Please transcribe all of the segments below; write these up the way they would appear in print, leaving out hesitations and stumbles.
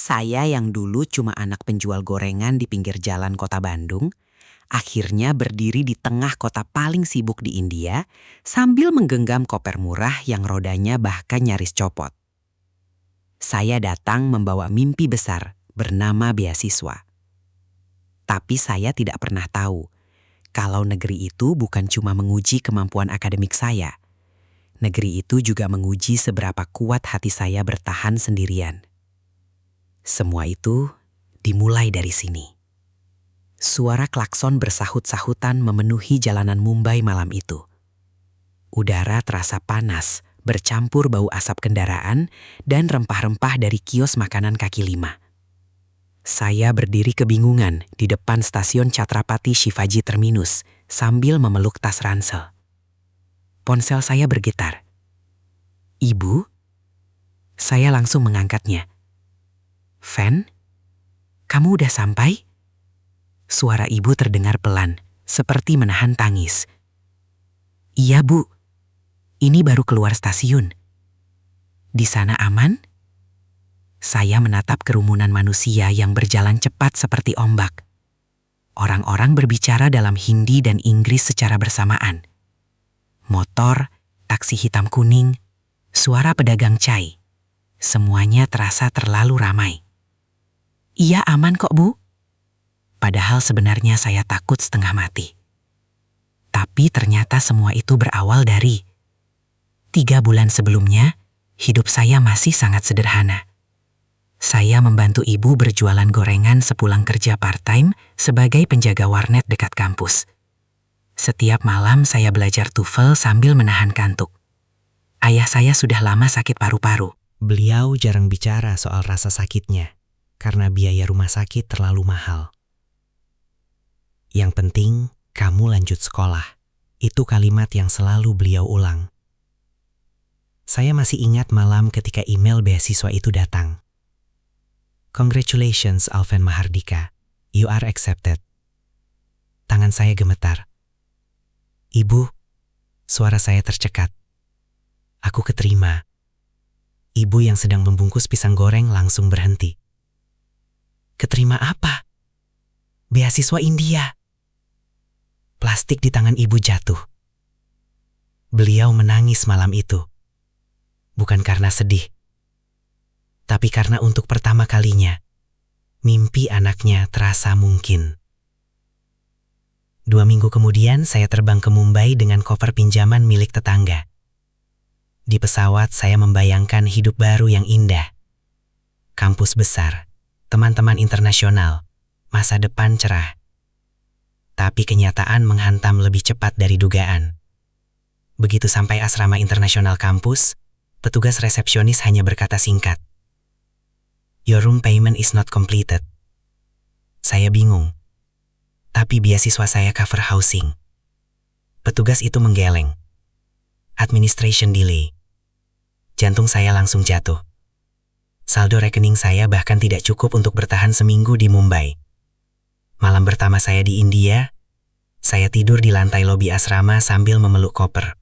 Saya yang dulu cuma anak penjual gorengan di pinggir jalan kota Bandung, akhirnya berdiri di tengah kota paling sibuk di India sambil menggenggam koper murah yang rodanya bahkan nyaris copot. Saya datang membawa mimpi besar bernama beasiswa. Tapi saya tidak pernah tahu kalau negeri itu bukan cuma menguji kemampuan akademik saya. Negeri itu juga menguji seberapa kuat hati saya bertahan sendirian. Semua itu dimulai dari sini. Suara klakson bersahut-sahutan memenuhi jalanan Mumbai malam itu. Udara terasa panas, bercampur bau asap kendaraan dan rempah-rempah dari kios makanan kaki lima. Saya berdiri kebingungan di depan stasiun Chhatrapati Shivaji Terminus sambil memeluk tas ransel. Ponsel saya bergetar. "Ibu?" Saya langsung mengangkatnya. "Fen, kamu udah sampai?" Suara ibu terdengar pelan, seperti menahan tangis. "Iya, Bu. Ini baru keluar stasiun." "Di sana aman?" Saya menatap kerumunan manusia yang berjalan cepat seperti ombak. Orang-orang berbicara dalam Hindi dan Inggris secara bersamaan. Motor, taksi hitam kuning, suara pedagang chai. Semuanya terasa terlalu ramai. "Iya aman kok, Bu." Padahal sebenarnya saya takut setengah mati. Tapi ternyata semua itu berawal dari 3 bulan sebelumnya, hidup saya masih sangat sederhana. Saya membantu ibu berjualan gorengan sepulang kerja part-time sebagai penjaga warnet dekat kampus. Setiap malam saya belajar TOEFL sambil menahan kantuk. Ayah saya sudah lama sakit paru-paru. Beliau jarang bicara soal rasa sakitnya, karena biaya rumah sakit terlalu mahal. "Yang penting, kamu lanjut sekolah." Itu kalimat yang selalu beliau ulang. Saya masih ingat malam ketika email beasiswa itu datang. "Congratulations, Alven Mahardika. You are accepted." Tangan saya gemetar. "Ibu," suara saya tercekat. "Aku keterima." Ibu yang sedang membungkus pisang goreng langsung berhenti. "Keterima apa?" "Beasiswa India." Plastik di tangan ibu jatuh. Beliau menangis malam itu. Bukan karena sedih, tapi karena untuk pertama kalinya, mimpi anaknya terasa mungkin. 2 minggu kemudian saya terbang ke Mumbai dengan koper pinjaman milik tetangga. Di pesawat saya membayangkan hidup baru yang indah. Kampus besar, teman-teman internasional, masa depan cerah. Tapi kenyataan menghantam lebih cepat dari dugaan. Begitu sampai asrama internasional kampus, petugas resepsionis hanya berkata singkat, "Your room payment is not completed." Saya bingung. Tapi beasiswa saya cover housing. Petugas itu menggeleng. Administration delay. Jantung saya langsung jatuh. Saldo rekening saya bahkan tidak cukup untuk bertahan seminggu di Mumbai. Malam pertama saya di India, saya tidur di lantai lobi asrama sambil memeluk koper.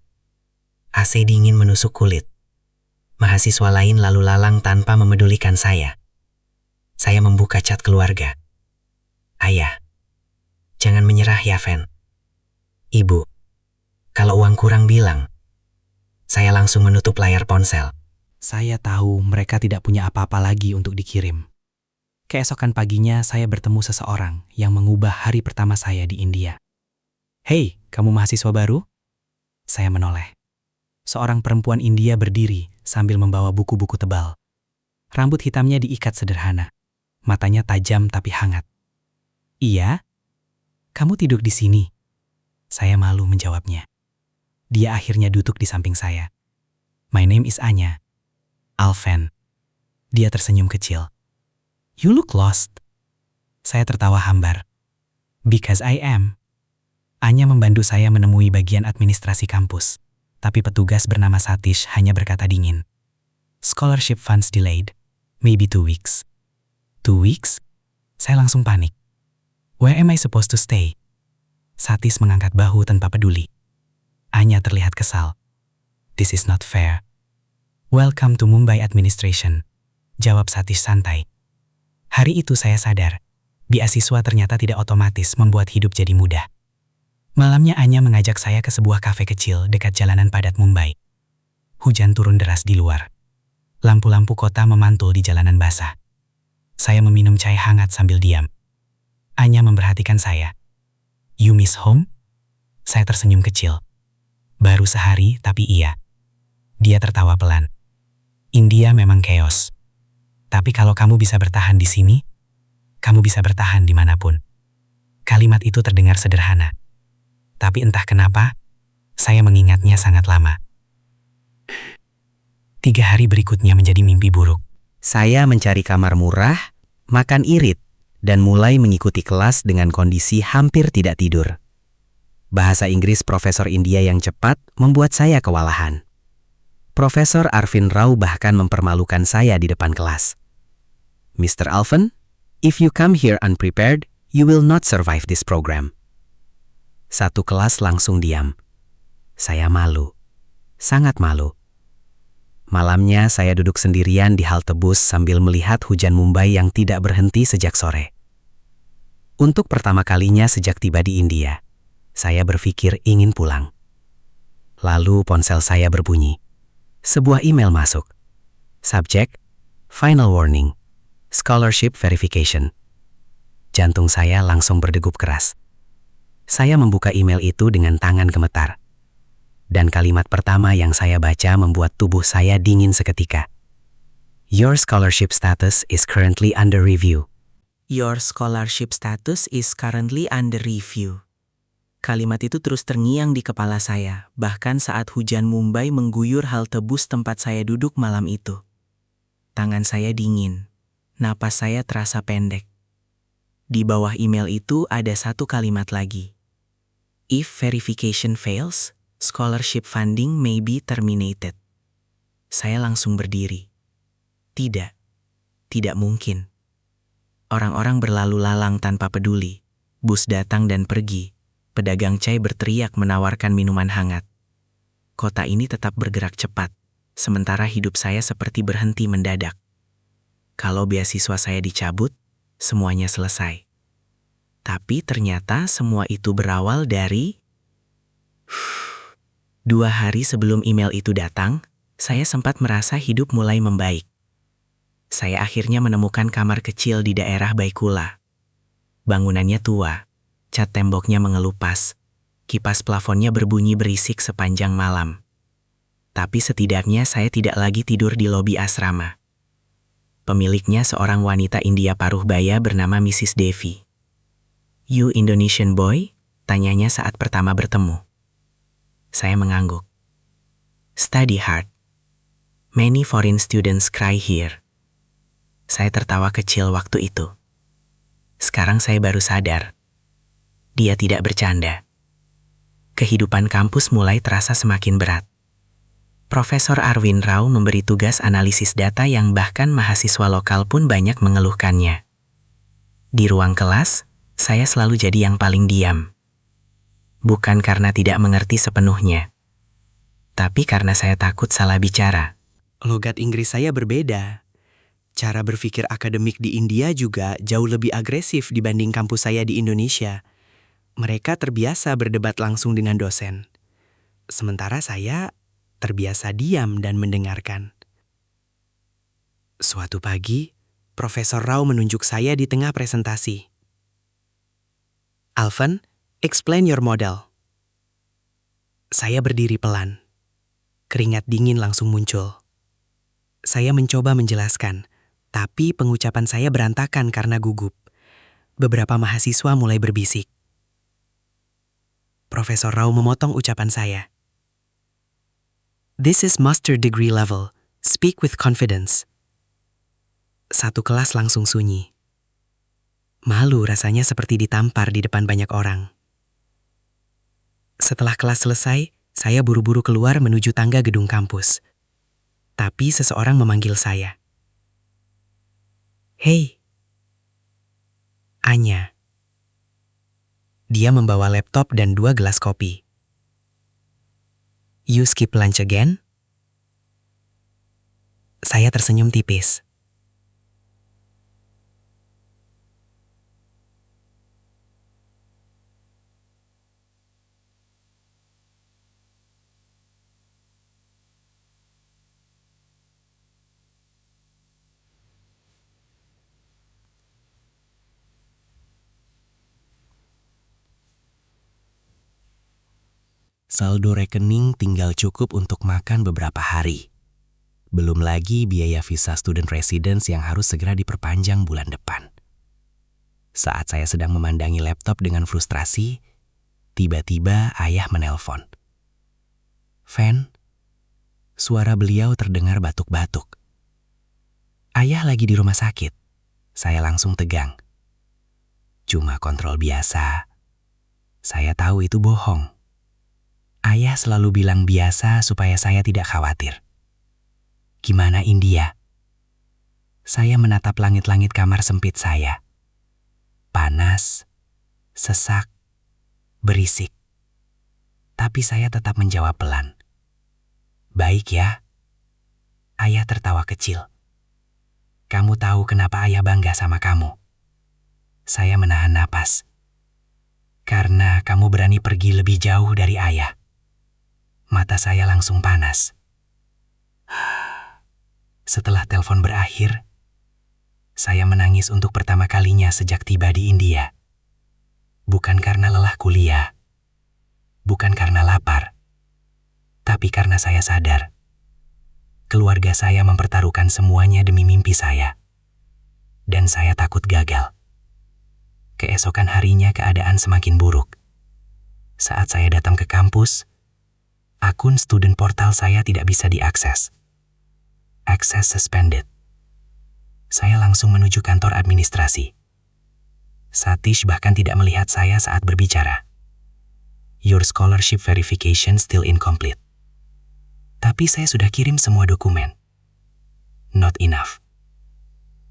AC dingin menusuk kulit. Mahasiswa lain lalu lalang tanpa memedulikan saya. Saya membuka chat keluarga. "Ayah, jangan menyerah ya, Fen." "Ibu, kalau uang kurang bilang." Saya langsung menutup layar ponsel. Saya tahu mereka tidak punya apa-apa lagi untuk dikirim. Keesokan paginya saya bertemu seseorang yang mengubah hari pertama saya di India. "Hei, kamu mahasiswa baru?" Saya menoleh. Seorang perempuan India berdiri sambil membawa buku-buku tebal. Rambut hitamnya diikat sederhana. Matanya tajam tapi hangat. "Iya? Kamu tidur di sini?" Saya malu menjawabnya. Dia akhirnya duduk di samping saya. "My name is Anya." "Alven." Dia tersenyum kecil. "You look lost." Saya tertawa hambar. "Because I am." Anya membantu saya menemui bagian administrasi kampus. Tapi petugas bernama Satish hanya berkata dingin, "Scholarship funds delayed. Maybe 2 weeks." 2 weeks? Saya langsung panik. "Where am I supposed to stay?" Satish mengangkat bahu tanpa peduli. Anya terlihat kesal. "This is not fair." "Welcome to Mumbai Administration," jawab Satish santai. Hari itu saya sadar, beasiswa ternyata tidak otomatis membuat hidup jadi mudah. Malamnya Anya mengajak saya ke sebuah kafe kecil dekat jalanan padat Mumbai. Hujan turun deras di luar. Lampu-lampu kota memantul di jalanan basah. Saya meminum chai hangat sambil diam. Anya memperhatikan saya. "You miss home?" Saya tersenyum kecil. "Baru sehari, tapi iya." Dia tertawa pelan. "India memang chaos. Tapi kalau kamu bisa bertahan di sini, kamu bisa bertahan dimanapun." Kalimat itu terdengar sederhana. Tapi entah kenapa, saya mengingatnya sangat lama. 3 hari berikutnya menjadi mimpi buruk. Saya mencari kamar murah, makan irit, dan mulai mengikuti kelas dengan kondisi hampir tidak tidur. Bahasa Inggris Profesor India yang cepat membuat saya kewalahan. Profesor Arvind Rao bahkan mempermalukan saya di depan kelas. "Mr. Alvan, if you come here unprepared, you will not survive this program." Satu kelas langsung diam. Saya malu, sangat malu. Malamnya saya duduk sendirian di halte bus sambil melihat hujan Mumbai yang tidak berhenti sejak sore. Untuk pertama kalinya sejak tiba di India, saya berpikir ingin pulang. Lalu ponsel saya berbunyi. Sebuah email masuk. Subjek, Final Warning, Scholarship Verification. Jantung saya langsung berdegup keras. Saya membuka email itu dengan tangan gemetar. Dan kalimat pertama yang saya baca membuat tubuh saya dingin seketika. "Your scholarship status is currently under review." Your scholarship status is currently under review. Kalimat itu terus terngiang di kepala saya, bahkan saat hujan Mumbai mengguyur halte bus tempat saya duduk malam itu. Tangan saya dingin, napas saya terasa pendek. Di bawah email itu ada satu kalimat lagi. "If verification fails, scholarship funding may be terminated." Saya langsung berdiri. Tidak mungkin. Orang-orang berlalu lalang tanpa peduli. Bus datang dan pergi. Pedagang chai berteriak menawarkan minuman hangat. Kota ini tetap bergerak cepat, sementara hidup saya seperti berhenti mendadak. Kalau beasiswa saya dicabut, semuanya selesai. Tapi ternyata semua itu berawal dari... 2 hari sebelum email itu datang, saya sempat merasa hidup mulai membaik. Saya akhirnya menemukan kamar kecil di daerah Baikula. Bangunannya tua. Cat temboknya mengelupas, kipas plafonnya berbunyi berisik sepanjang malam. Tapi setidaknya saya tidak lagi tidur di lobi asrama. Pemiliknya seorang wanita India paruh baya bernama Mrs. Devi. "You Indonesian boy?" tanyanya saat pertama bertemu. Saya mengangguk. "Study hard. Many foreign students cry here." Saya tertawa kecil waktu itu. Sekarang saya baru sadar. Dia tidak bercanda. Kehidupan kampus mulai terasa semakin berat. Profesor Arvind Rao memberi tugas analisis data yang bahkan mahasiswa lokal pun banyak mengeluhkannya. Di ruang kelas, saya selalu jadi yang paling diam. Bukan karena tidak mengerti sepenuhnya, tapi karena saya takut salah bicara. Logat Inggris saya berbeda. Cara berpikir akademik di India juga jauh lebih agresif dibanding kampus saya di Indonesia. Mereka terbiasa berdebat langsung dengan dosen. Sementara saya terbiasa diam dan mendengarkan. Suatu pagi, Profesor Rao menunjuk saya di tengah presentasi. "Alvan, explain your model." Saya berdiri pelan. Keringat dingin langsung muncul. Saya mencoba menjelaskan, tapi pengucapan saya berantakan karena gugup. Beberapa mahasiswa mulai berbisik. Profesor Rao memotong ucapan saya. "This is master degree level. Speak with confidence." Satu kelas langsung sunyi. Malu rasanya seperti ditampar di depan banyak orang. Setelah kelas selesai, saya buru-buru keluar menuju tangga gedung kampus. Tapi seseorang memanggil saya. "Hei." Anya. Dia membawa laptop dan 2 gelas kopi. "You skip lunch again?" Saya tersenyum tipis. Saldo rekening tinggal cukup untuk makan beberapa hari. Belum lagi biaya visa student residence yang harus segera diperpanjang bulan depan. Saat saya sedang memandangi laptop dengan frustrasi, tiba-tiba ayah menelpon. Fen, suara beliau terdengar batuk-batuk. Ayah lagi di rumah sakit. Saya langsung tegang. Cuma kontrol biasa. Saya tahu itu bohong. Ayah selalu bilang biasa supaya saya tidak khawatir. Gimana India? Saya menatap langit-langit kamar sempit saya. Panas, sesak, berisik. Tapi saya tetap menjawab pelan. Baik ya. Ayah tertawa kecil. Kamu tahu kenapa ayah bangga sama kamu? Saya menahan napas. Karena kamu berani pergi lebih jauh dari ayah. Mata saya langsung panas. Setelah telepon berakhir, saya menangis untuk pertama kalinya sejak tiba di India. Bukan karena lelah kuliah, bukan karena lapar, tapi karena saya sadar keluarga saya mempertaruhkan semuanya demi mimpi saya. Dan saya takut gagal. Keesokan harinya keadaan semakin buruk. Saat saya datang ke kampus, akun student portal saya tidak bisa diakses. Access suspended. Saya langsung menuju kantor administrasi. Satish bahkan tidak melihat saya saat berbicara. Your scholarship verification still incomplete. Tapi saya sudah kirim semua dokumen. Not enough.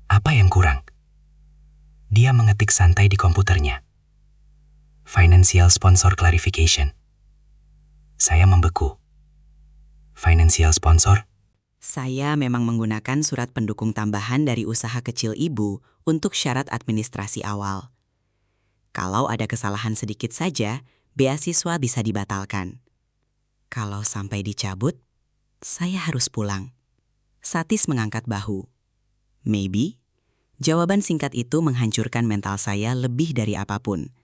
Apa yang kurang? Dia mengetik santai di komputernya. Financial sponsor clarification. Saya membeku. Financial sponsor? Saya memang menggunakan surat pendukung tambahan dari usaha kecil ibu untuk syarat administrasi awal. Kalau ada kesalahan sedikit saja, beasiswa bisa dibatalkan. Kalau sampai dicabut, saya harus pulang. Satis mengangkat bahu. Maybe? Jawaban singkat itu menghancurkan mental saya lebih dari apapun.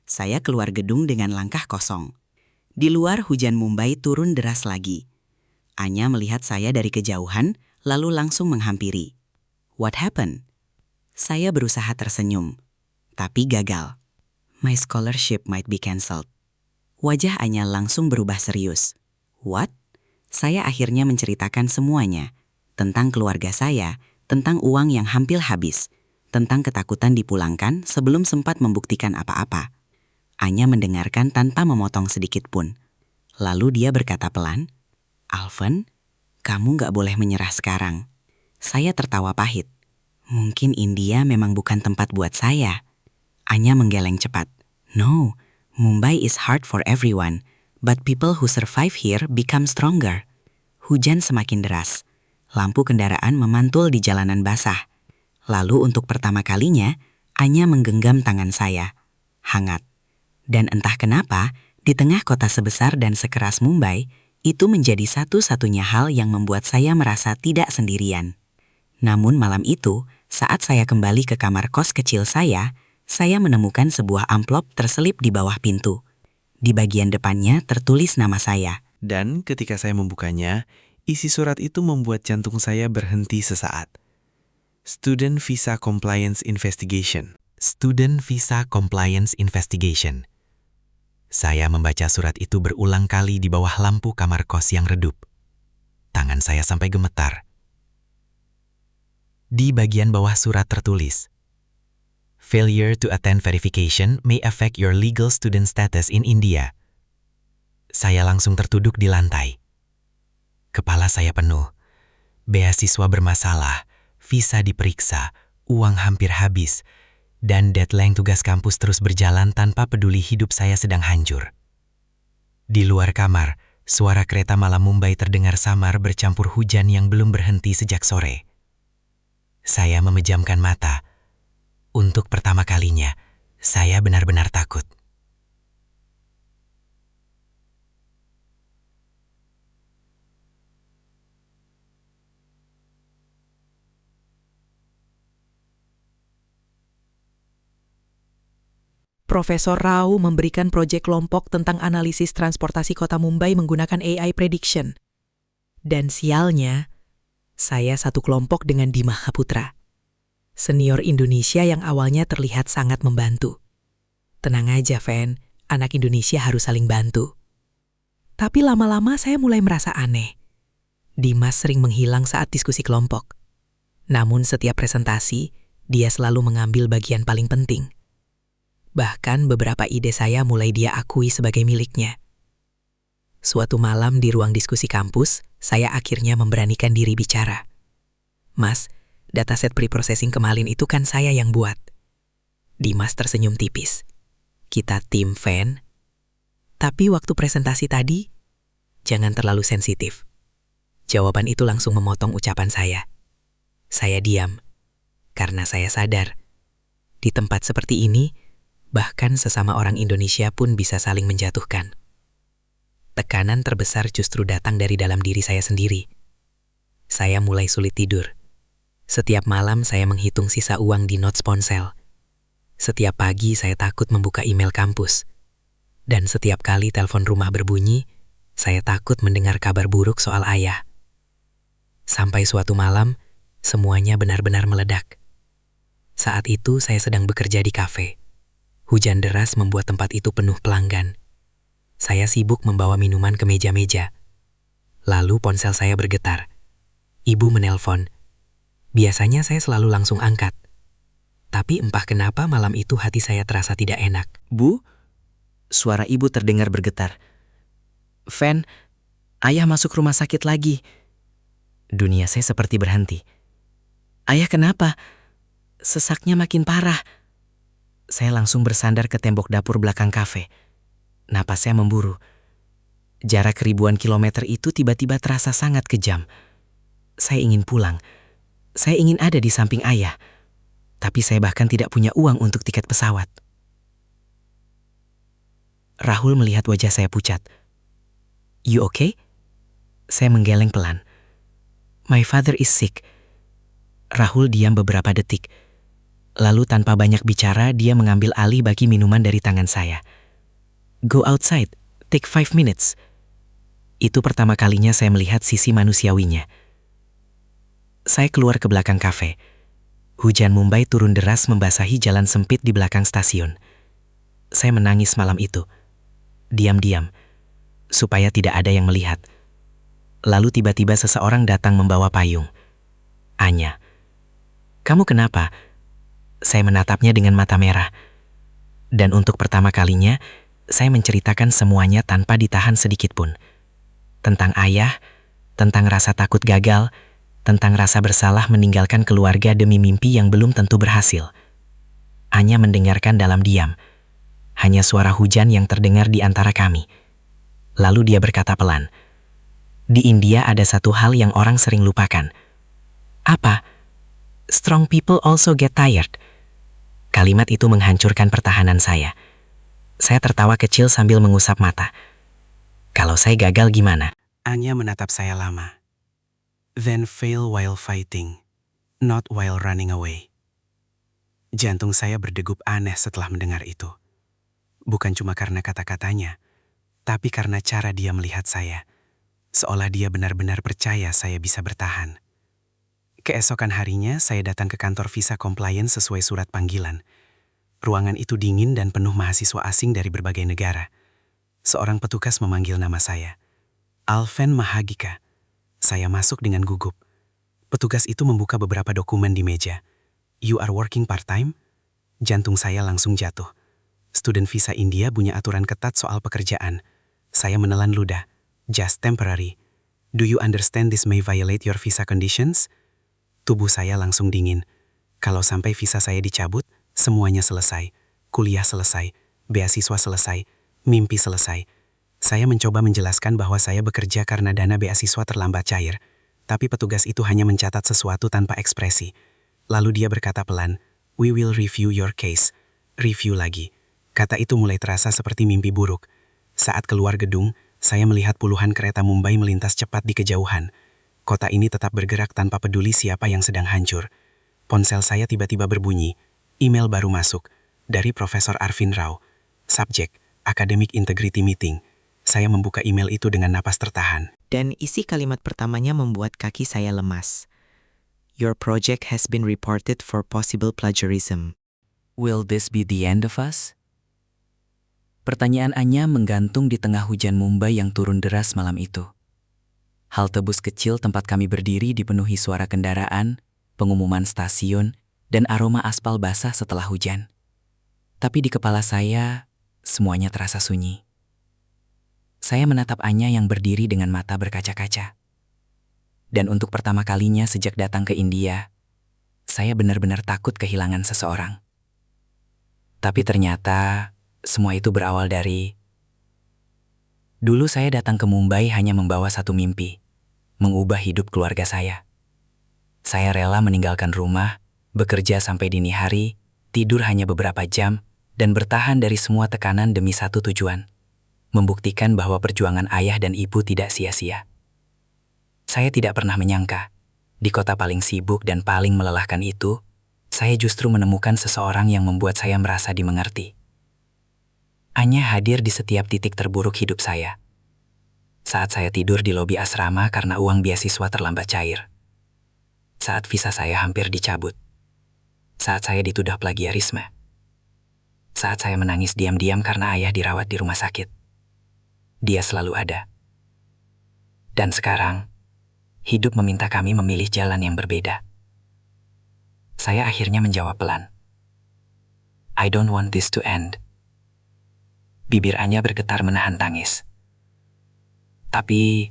Saya keluar gedung dengan langkah kosong. Di luar hujan Mumbai turun deras lagi. Anya melihat saya dari kejauhan, lalu langsung menghampiri. What happened? Saya berusaha tersenyum, tapi gagal. My scholarship might be cancelled. Wajah Anya langsung berubah serius. What? Saya akhirnya menceritakan semuanya. Tentang keluarga saya, tentang uang yang hampir habis, tentang ketakutan dipulangkan sebelum sempat membuktikan apa-apa. Anya mendengarkan tanpa memotong sedikit pun. Lalu dia berkata pelan, Alvan, kamu gak boleh menyerah sekarang. Saya tertawa pahit. Mungkin India memang bukan tempat buat saya. Anya menggeleng cepat. No, Mumbai is hard for everyone, but people who survive here become stronger. Hujan semakin deras. Lampu kendaraan memantul di jalanan basah. Lalu untuk pertama kalinya, Anya menggenggam tangan saya. Hangat. Dan entah kenapa, di tengah kota sebesar dan sekeras Mumbai, itu menjadi satu-satunya hal yang membuat saya merasa tidak sendirian. Namun malam itu, saat saya kembali ke kamar kos kecil saya menemukan sebuah amplop terselip di bawah pintu. Di bagian depannya tertulis nama saya. Dan ketika saya membukanya, isi surat itu membuat jantung saya berhenti sesaat. Student Visa Compliance Investigation. Student Visa Compliance Investigation. Saya membaca surat itu berulang kali di bawah lampu kamar kos yang redup. Tangan saya sampai gemetar. Di bagian bawah surat tertulis, Failure to attend verification may affect your legal student status in India. Saya langsung tertuduk di lantai. Kepala saya penuh. Beasiswa bermasalah, visa diperiksa, uang hampir habis, dan deadline tugas kampus terus berjalan tanpa peduli hidup saya sedang hancur. Di luar kamar, suara kereta malam Mumbai terdengar samar bercampur hujan yang belum berhenti sejak sore. Saya memejamkan mata. Untuk pertama kalinya, saya benar-benar takut. Profesor Rao memberikan proyek kelompok tentang analisis transportasi kota Mumbai menggunakan AI prediction. Dan sialnya, saya satu kelompok dengan Dima Haputra, senior Indonesia yang awalnya terlihat sangat membantu. Tenang aja, Fen, anak Indonesia harus saling bantu. Tapi lama-lama saya mulai merasa aneh. Dimas sering menghilang saat diskusi kelompok. Namun setiap presentasi, dia selalu mengambil bagian paling penting. Bahkan beberapa ide saya mulai dia akui sebagai miliknya. Suatu malam di ruang diskusi kampus, saya akhirnya memberanikan diri bicara. Mas, dataset pre-processing kemarin itu kan saya yang buat. Dimas tersenyum tipis. Kita tim fan. Tapi waktu presentasi tadi, jangan terlalu sensitif. Jawaban itu langsung memotong ucapan saya. Saya diam, karena saya sadar, di tempat seperti ini, bahkan sesama orang Indonesia pun bisa saling menjatuhkan. Tekanan terbesar justru datang dari dalam diri saya sendiri. Saya mulai sulit tidur. Setiap malam saya menghitung sisa uang di notes ponsel. Setiap pagi saya takut membuka email kampus. Dan setiap kali telepon rumah berbunyi, saya takut mendengar kabar buruk soal ayah. Sampai suatu malam, semuanya benar-benar meledak. Saat itu saya sedang bekerja di kafe. Hujan deras membuat tempat itu penuh pelanggan. Saya sibuk membawa minuman ke meja-meja. Lalu ponsel saya bergetar. Ibu menelpon. Biasanya saya selalu langsung angkat. Tapi entah kenapa malam itu hati saya terasa tidak enak. Bu, suara ibu terdengar bergetar. Fen, ayah masuk rumah sakit lagi. Dunia saya seperti berhenti. Ayah kenapa? Sesaknya makin parah. Saya langsung bersandar ke tembok dapur belakang kafe. Napas saya memburu. Jarak ribuan kilometer itu tiba-tiba terasa sangat kejam. Saya ingin pulang. Saya ingin ada di samping ayah. Tapi saya bahkan tidak punya uang untuk tiket pesawat. Rahul melihat wajah saya pucat. You okay? Saya menggeleng pelan. My father is sick. Rahul diam beberapa detik. Lalu tanpa banyak bicara, dia mengambil alih bagi minuman dari tangan saya. Go outside, take 5 minutes. Itu pertama kalinya saya melihat sisi manusiawinya. Saya keluar ke belakang kafe. Hujan Mumbai turun deras membasahi jalan sempit di belakang stasiun. Saya menangis malam itu. Diam-diam, supaya tidak ada yang melihat. Lalu tiba-tiba seseorang datang membawa payung. Anya. Kamu kenapa? Saya menatapnya dengan mata merah. Dan untuk pertama kalinya, saya menceritakan semuanya tanpa ditahan sedikit pun. Tentang ayah, tentang rasa takut gagal, tentang rasa bersalah meninggalkan keluarga demi mimpi yang belum tentu berhasil. Anya mendengarkan dalam diam. Hanya suara hujan yang terdengar di antara kami. Lalu dia berkata pelan. Di India ada satu hal yang orang sering lupakan. Apa? Strong people also get tired. Kalimat itu menghancurkan pertahanan saya. Saya tertawa kecil sambil mengusap mata. Kalau saya gagal gimana? Anya menatap saya lama. Then fail while fighting, not while running away. Jantung saya berdegup aneh setelah mendengar itu. Bukan cuma karena kata-katanya, tapi karena cara dia melihat saya. Seolah dia benar-benar percaya saya bisa bertahan. Keesokan harinya, saya datang ke kantor visa compliance sesuai surat panggilan. Ruangan itu dingin dan penuh mahasiswa asing dari berbagai negara. Seorang petugas memanggil nama saya. Alven Mahagika. Saya masuk dengan gugup. Petugas itu membuka beberapa dokumen di meja. You are working part-time? Jantung saya langsung jatuh. Student visa India punya aturan ketat soal pekerjaan. Saya menelan ludah. Just temporary. Do you understand this may violate your visa conditions? Tubuh saya langsung dingin. Kalau sampai visa saya dicabut, semuanya selesai. Kuliah selesai, beasiswa selesai, mimpi selesai. Saya mencoba menjelaskan bahwa saya bekerja karena dana beasiswa terlambat cair. Tapi petugas itu hanya mencatat sesuatu tanpa ekspresi. Lalu dia berkata pelan, We will review your case. Review lagi. Kata itu mulai terasa seperti mimpi buruk. Saat keluar gedung, saya melihat puluhan kereta Mumbai melintas cepat di kejauhan. Kota ini tetap bergerak tanpa peduli siapa yang sedang hancur. Ponsel saya tiba-tiba berbunyi. Email baru masuk. Dari Profesor Arvind Rao. Subjek, Academic Integrity Meeting. Saya membuka email itu dengan napas tertahan. Dan isi kalimat pertamanya membuat kaki saya lemas. Your project has been reported for possible plagiarism. Will this be the end of us? Pertanyaan Anya menggantung di tengah hujan Mumbai yang turun deras malam itu. Halte bus kecil tempat kami berdiri dipenuhi suara kendaraan, pengumuman stasiun, dan aroma aspal basah setelah hujan. Tapi di kepala saya, semuanya terasa sunyi. Saya menatap Anya yang berdiri dengan mata berkaca-kaca. Dan untuk pertama kalinya sejak datang ke India, saya benar-benar takut kehilangan seseorang. Tapi ternyata, semua itu berawal dari... Dulu saya datang ke Mumbai hanya membawa satu mimpi, mengubah hidup keluarga saya. Saya rela meninggalkan rumah, bekerja sampai dini hari, tidur hanya beberapa jam, dan bertahan dari semua tekanan demi satu tujuan. Membuktikan bahwa perjuangan ayah dan ibu tidak sia-sia. Saya tidak pernah menyangka, di kota paling sibuk dan paling melelahkan itu, saya justru menemukan seseorang yang membuat saya merasa dimengerti. Anya hadir di setiap titik terburuk hidup saya. Saat saya tidur di lobi asrama karena uang beasiswa terlambat cair. Saat visa saya hampir dicabut. Saat saya dituduh plagiarisme. Saat saya menangis diam-diam karena ayah dirawat di rumah sakit. Dia selalu ada. Dan sekarang, hidup meminta kami memilih jalan yang berbeda. Saya akhirnya menjawab pelan. I don't want this to end. Bibir Anya bergetar menahan tangis. Tapi,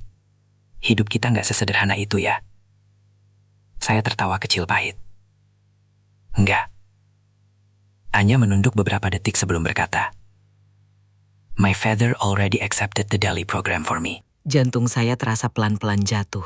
hidup kita nggak sesederhana itu ya. Saya tertawa kecil pahit. Enggak. Anya menunduk beberapa detik sebelum berkata, My father already accepted the Delhi program for me. Jantung saya terasa pelan-pelan jatuh.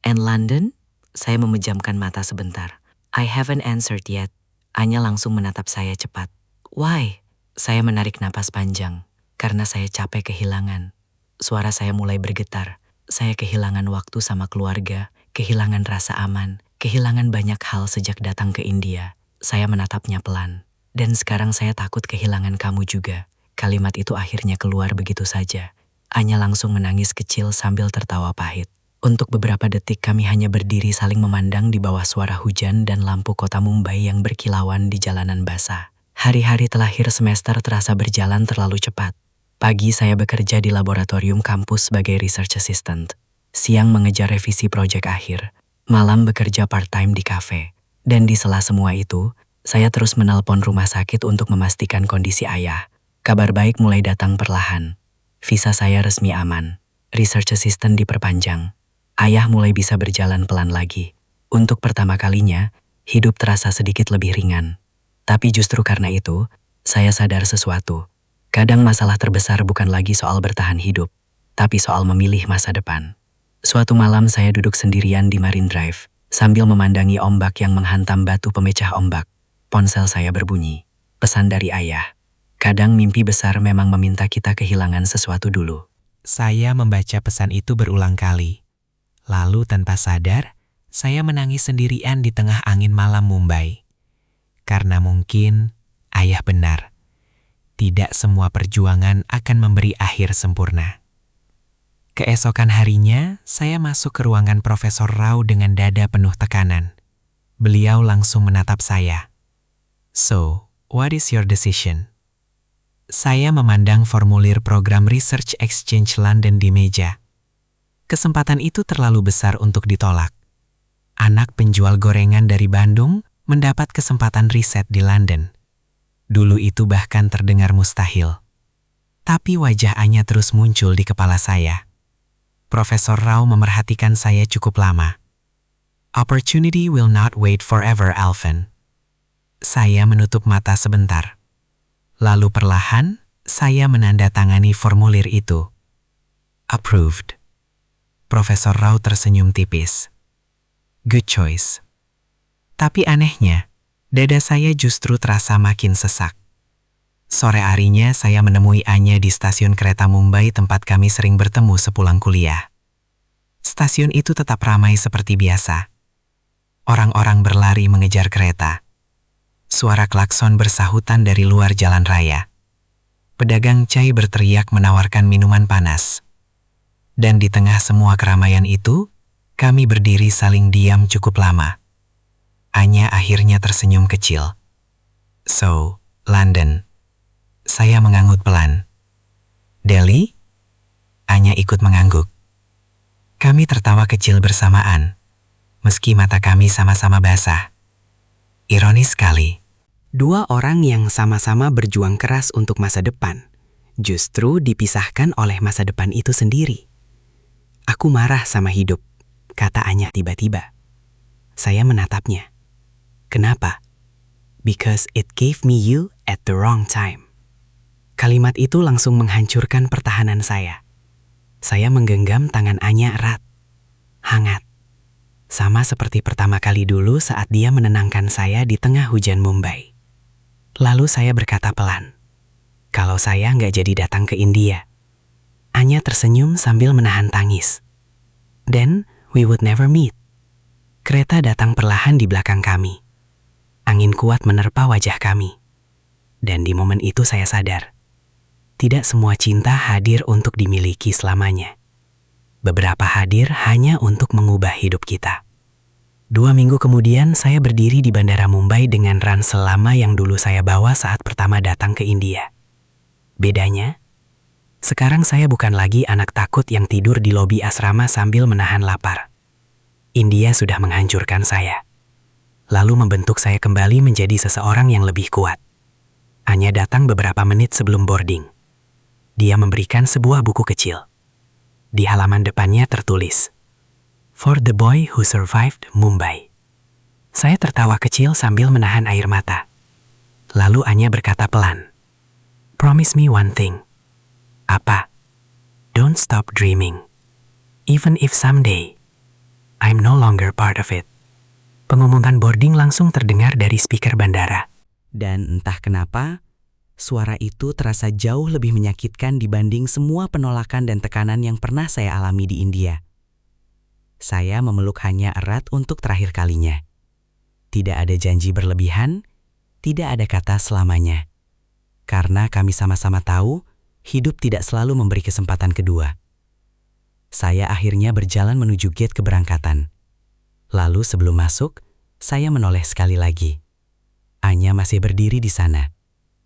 And London? Saya memejamkan mata sebentar. I haven't answered yet. Anya langsung menatap saya cepat. Why? Saya menarik napas panjang. Karena saya capek kehilangan. Suara saya mulai bergetar. Saya kehilangan waktu sama keluarga, kehilangan rasa aman, kehilangan banyak hal sejak datang ke India. Saya menatapnya pelan. Dan sekarang saya takut kehilangan kamu juga. Kalimat itu akhirnya keluar begitu saja. Anya langsung menangis kecil sambil tertawa pahit. Untuk beberapa detik kami hanya berdiri saling memandang di bawah suara hujan dan lampu kota Mumbai yang berkilauan di jalanan basah. Hari-hari terakhir semester terasa berjalan terlalu cepat. Pagi saya bekerja di laboratorium kampus sebagai research assistant. Siang mengejar revisi proyek akhir. Malam bekerja part-time di kafe. Dan di sela semua itu, saya terus menelpon rumah sakit untuk memastikan kondisi ayah. Kabar baik mulai datang perlahan. Visa saya resmi aman. Research assistant diperpanjang. Ayah mulai bisa berjalan pelan lagi. Untuk pertama kalinya, hidup terasa sedikit lebih ringan. Tapi justru karena itu, saya sadar sesuatu. Kadang masalah terbesar bukan lagi soal bertahan hidup, tapi soal memilih masa depan. Suatu malam saya duduk sendirian di Marine Drive, sambil memandangi ombak yang menghantam batu pemecah ombak. Ponsel saya berbunyi. Pesan dari ayah. Kadang mimpi besar memang meminta kita kehilangan sesuatu dulu. Saya membaca pesan itu berulang kali. Lalu tanpa sadar, saya menangis sendirian di tengah angin malam Mumbai. Karena mungkin ayah benar. Tidak semua perjuangan akan memberi akhir sempurna. Keesokan harinya, saya masuk ke ruangan Profesor Rao dengan dada penuh tekanan. Beliau langsung menatap saya. So, what is your decision? Saya memandang formulir program Research Exchange London di meja. Kesempatan itu terlalu besar untuk ditolak. Anak penjual gorengan dari Bandung mendapat kesempatan riset di London. Dulu itu bahkan terdengar mustahil. Tapi wajah Anya terus muncul di kepala saya. Profesor Rao memerhatikan saya cukup lama. Opportunity will not wait forever, Alvin. Saya menutup mata sebentar. Lalu perlahan, saya menandatangani formulir itu. Approved. Profesor Rao tersenyum tipis. Good choice. Tapi anehnya, dada saya justru terasa makin sesak. Sore harinya saya menemui Anya di stasiun kereta Mumbai tempat kami sering bertemu sepulang kuliah. Stasiun itu tetap ramai seperti biasa. Orang-orang berlari mengejar kereta. Suara klakson bersahutan dari luar jalan raya. Pedagang chai berteriak menawarkan minuman panas. Dan di tengah semua keramaian itu, kami berdiri saling diam cukup lama. Anya akhirnya tersenyum kecil. So, London. Saya mengangguk pelan. Delhi? Anya ikut mengangguk. Kami tertawa kecil bersamaan, meski mata kami sama-sama basah. Ironis sekali. Dua orang yang sama-sama berjuang keras untuk masa depan, justru dipisahkan oleh masa depan itu sendiri. Aku marah sama hidup, kata Anya tiba-tiba. Saya menatapnya. Kenapa? Because it gave me you at the wrong time. Kalimat itu langsung menghancurkan pertahanan saya. Saya menggenggam tangan Anya erat, hangat. Sama seperti pertama kali dulu saat dia menenangkan saya di tengah hujan Mumbai. Lalu saya berkata pelan, kalau saya nggak jadi datang ke India. Anya tersenyum sambil menahan tangis. Then we would never meet. Kereta datang perlahan di belakang kami. Angin kuat menerpa wajah kami. Dan di momen itu saya sadar, tidak semua cinta hadir untuk dimiliki selamanya. Beberapa hadir hanya untuk mengubah hidup kita. 2 minggu kemudian saya berdiri di Bandara Mumbai dengan ransel lama yang dulu saya bawa saat pertama datang ke India. Bedanya, sekarang saya bukan lagi anak takut yang tidur di lobi asrama sambil menahan lapar. India sudah menghancurkan saya, lalu membentuk saya kembali menjadi seseorang yang lebih kuat. Anya datang beberapa menit sebelum boarding. Dia memberikan sebuah buku kecil. Di halaman depannya tertulis, For the boy who survived Mumbai. Saya tertawa kecil sambil menahan air mata. Lalu Anya berkata pelan, Promise me one thing. Apa? Don't stop dreaming. Even if someday, I'm no longer part of it. Pengumuman boarding langsung terdengar dari speaker bandara. Dan entah kenapa, suara itu terasa jauh lebih menyakitkan dibanding semua penolakan dan tekanan yang pernah saya alami di India. Saya memeluk Anya erat untuk terakhir kalinya. Tidak ada janji berlebihan, tidak ada kata selamanya. Karena kami sama-sama tahu, hidup tidak selalu memberi kesempatan kedua. Saya akhirnya berjalan menuju gate keberangkatan. Lalu sebelum masuk, saya menoleh sekali lagi. Anya masih berdiri di sana,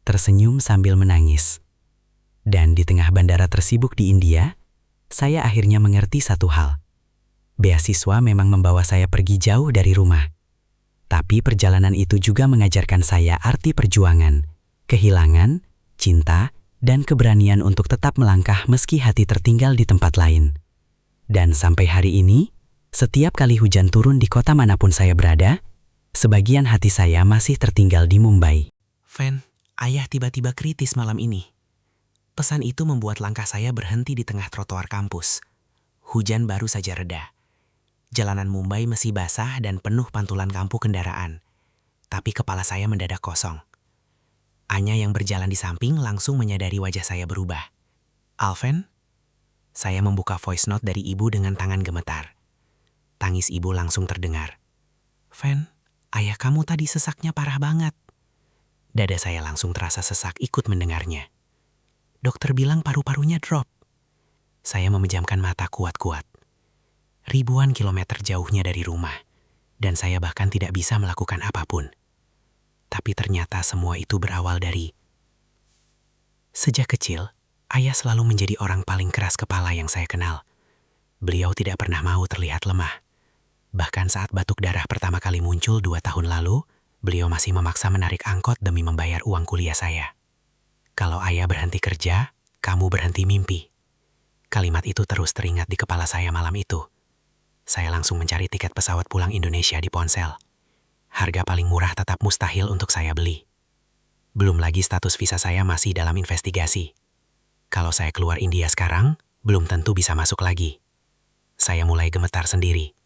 tersenyum sambil menangis. Dan di tengah bandara tersibuk di India, saya akhirnya mengerti satu hal. Beasiswa memang membawa saya pergi jauh dari rumah. Tapi perjalanan itu juga mengajarkan saya arti perjuangan, kehilangan, cinta, dan keberanian untuk tetap melangkah meski hati tertinggal di tempat lain. Dan sampai hari ini, setiap kali hujan turun di kota manapun saya berada, sebagian hati saya masih tertinggal di Mumbai. Fen, ayah tiba-tiba kritis malam ini. Pesan itu membuat langkah saya berhenti di tengah trotoar kampus. Hujan baru saja reda. Jalanan Mumbai masih basah dan penuh pantulan kampu kendaraan. Tapi kepala saya mendadak kosong. Anya yang berjalan di samping langsung menyadari wajah saya berubah. Alven? Saya membuka voice note dari ibu dengan tangan gemetar. Tangis ibu langsung terdengar. Fen, ayah kamu tadi sesaknya parah banget. Dada saya langsung terasa sesak ikut mendengarnya. Dokter bilang paru-parunya drop. Saya memejamkan mata kuat-kuat. Ribuan kilometer jauhnya dari rumah, dan saya bahkan tidak bisa melakukan apapun. Tapi ternyata semua itu berawal dari... Sejak kecil, ayah selalu menjadi orang paling keras kepala yang saya kenal. Beliau tidak pernah mau terlihat lemah. Bahkan saat batuk darah pertama kali muncul 2 tahun lalu, beliau masih memaksa menarik angkot demi membayar uang kuliah saya. Kalau ayah berhenti kerja, kamu berhenti mimpi. Kalimat itu terus teringat di kepala saya malam itu. Saya langsung mencari tiket pesawat pulang Indonesia di ponsel. Harga paling murah tetap mustahil untuk saya beli. Belum lagi status visa saya masih dalam investigasi. Kalau saya keluar India sekarang, belum tentu bisa masuk lagi. Saya mulai gemetar sendiri.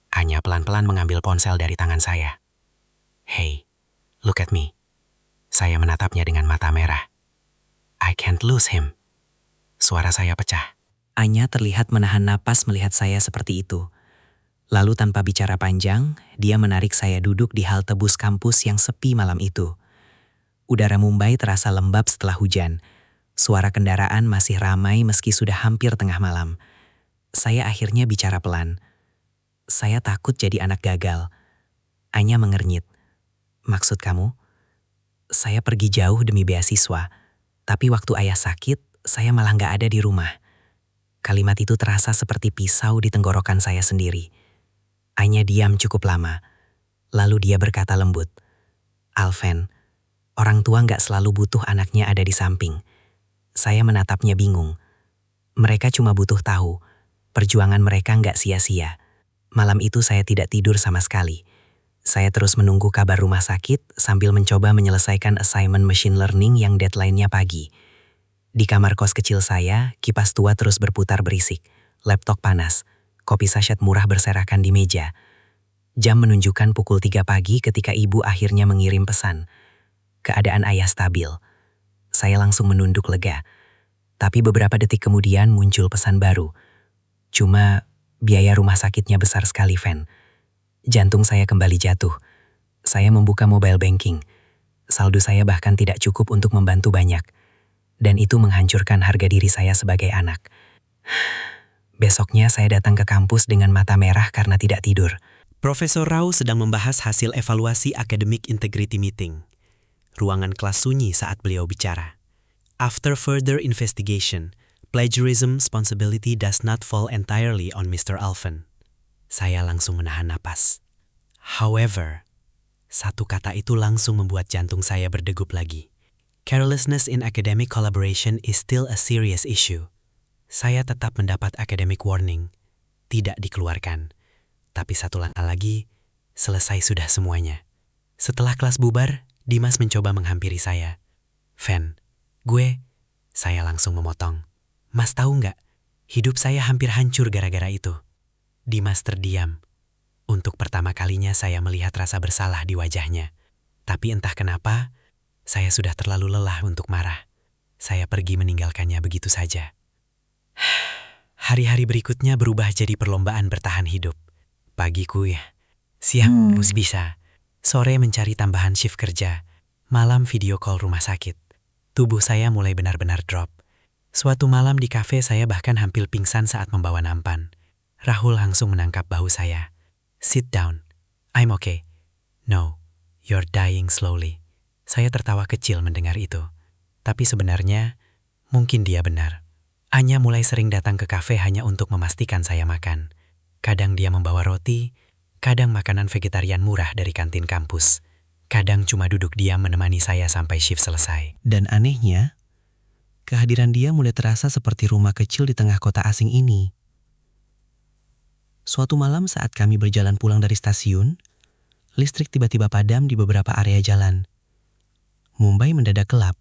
Anya pelan-pelan mengambil ponsel dari tangan saya. Hey, look at me. Saya menatapnya dengan mata merah. I can't lose him. Suara saya pecah. Anya terlihat menahan napas melihat saya seperti itu. Lalu tanpa bicara panjang, dia menarik saya duduk di halte bus kampus yang sepi malam itu. Udara Mumbai terasa lembab setelah hujan. Suara kendaraan masih ramai meski sudah hampir tengah malam. Saya akhirnya bicara pelan. Saya takut jadi anak gagal. Anya mengernyit. Maksud kamu? Saya pergi jauh demi beasiswa. Tapi waktu ayah sakit, saya malah nggak ada di rumah. Kalimat itu terasa seperti pisau di tenggorokan saya sendiri. Anya diam cukup lama. Lalu dia berkata lembut. Alven, orang tua nggak selalu butuh anaknya ada di samping. Saya menatapnya bingung. Mereka cuma butuh tahu, perjuangan mereka nggak sia-sia. Malam itu saya tidak tidur sama sekali. Saya terus menunggu kabar rumah sakit sambil mencoba menyelesaikan assignment machine learning yang deadline-nya pagi. Di kamar kos kecil saya, kipas tua terus berputar berisik, laptop panas, kopi sachet murah berserakan di meja. Jam menunjukkan pukul 3 pagi ketika ibu akhirnya mengirim pesan. Keadaan ayah stabil. Saya langsung menunduk lega. Tapi beberapa detik kemudian muncul pesan baru. Cuma biaya rumah sakitnya besar sekali, Ven. Jantung saya kembali jatuh. Saya membuka mobile banking. Saldo saya bahkan tidak cukup untuk membantu banyak. Dan itu menghancurkan harga diri saya sebagai anak. Besoknya saya datang ke kampus dengan mata merah karena tidak tidur. Profesor Rao sedang membahas hasil evaluasi Academic Integrity Meeting. Ruangan kelas sunyi saat beliau bicara. After further investigation, plagiarism responsibility does not fall entirely on Mr. Alven. Saya langsung menahan napas. However, satu kata itu langsung membuat jantung saya berdegup lagi. Carelessness in academic collaboration is still a serious issue. Saya tetap mendapat academic warning. Tidak dikeluarkan. Tapi satu langkah lagi, selesai sudah semuanya. Setelah kelas bubar, Dimas mencoba menghampiri saya. Ven, saya langsung memotong. Mas tahu nggak, hidup saya hampir hancur gara-gara itu. Dimas terdiam. Untuk pertama kalinya saya melihat rasa bersalah di wajahnya. Tapi entah kenapa, saya sudah terlalu lelah untuk marah. Saya pergi meninggalkannya begitu saja. Hari-hari berikutnya berubah jadi perlombaan bertahan hidup. Pagiku siang bisa. Sore mencari tambahan shift kerja. Malam video call rumah sakit. Tubuh saya mulai benar-benar drop. Suatu malam di kafe saya bahkan hampir pingsan saat membawa nampan. Rahul langsung menangkap bahu saya. Sit down. I'm okay. No, you're dying slowly. Saya tertawa kecil mendengar itu. Tapi sebenarnya, mungkin dia benar. Anya mulai sering datang ke kafe hanya untuk memastikan saya makan. Kadang dia membawa roti, kadang makanan vegetarian murah dari kantin kampus. Kadang cuma duduk diam menemani saya sampai shift selesai. Dan anehnya, kehadiran dia mulai terasa seperti rumah kecil di tengah kota asing ini. Suatu malam saat kami berjalan pulang dari stasiun, listrik tiba-tiba padam di beberapa area jalan. Mumbai mendadak gelap.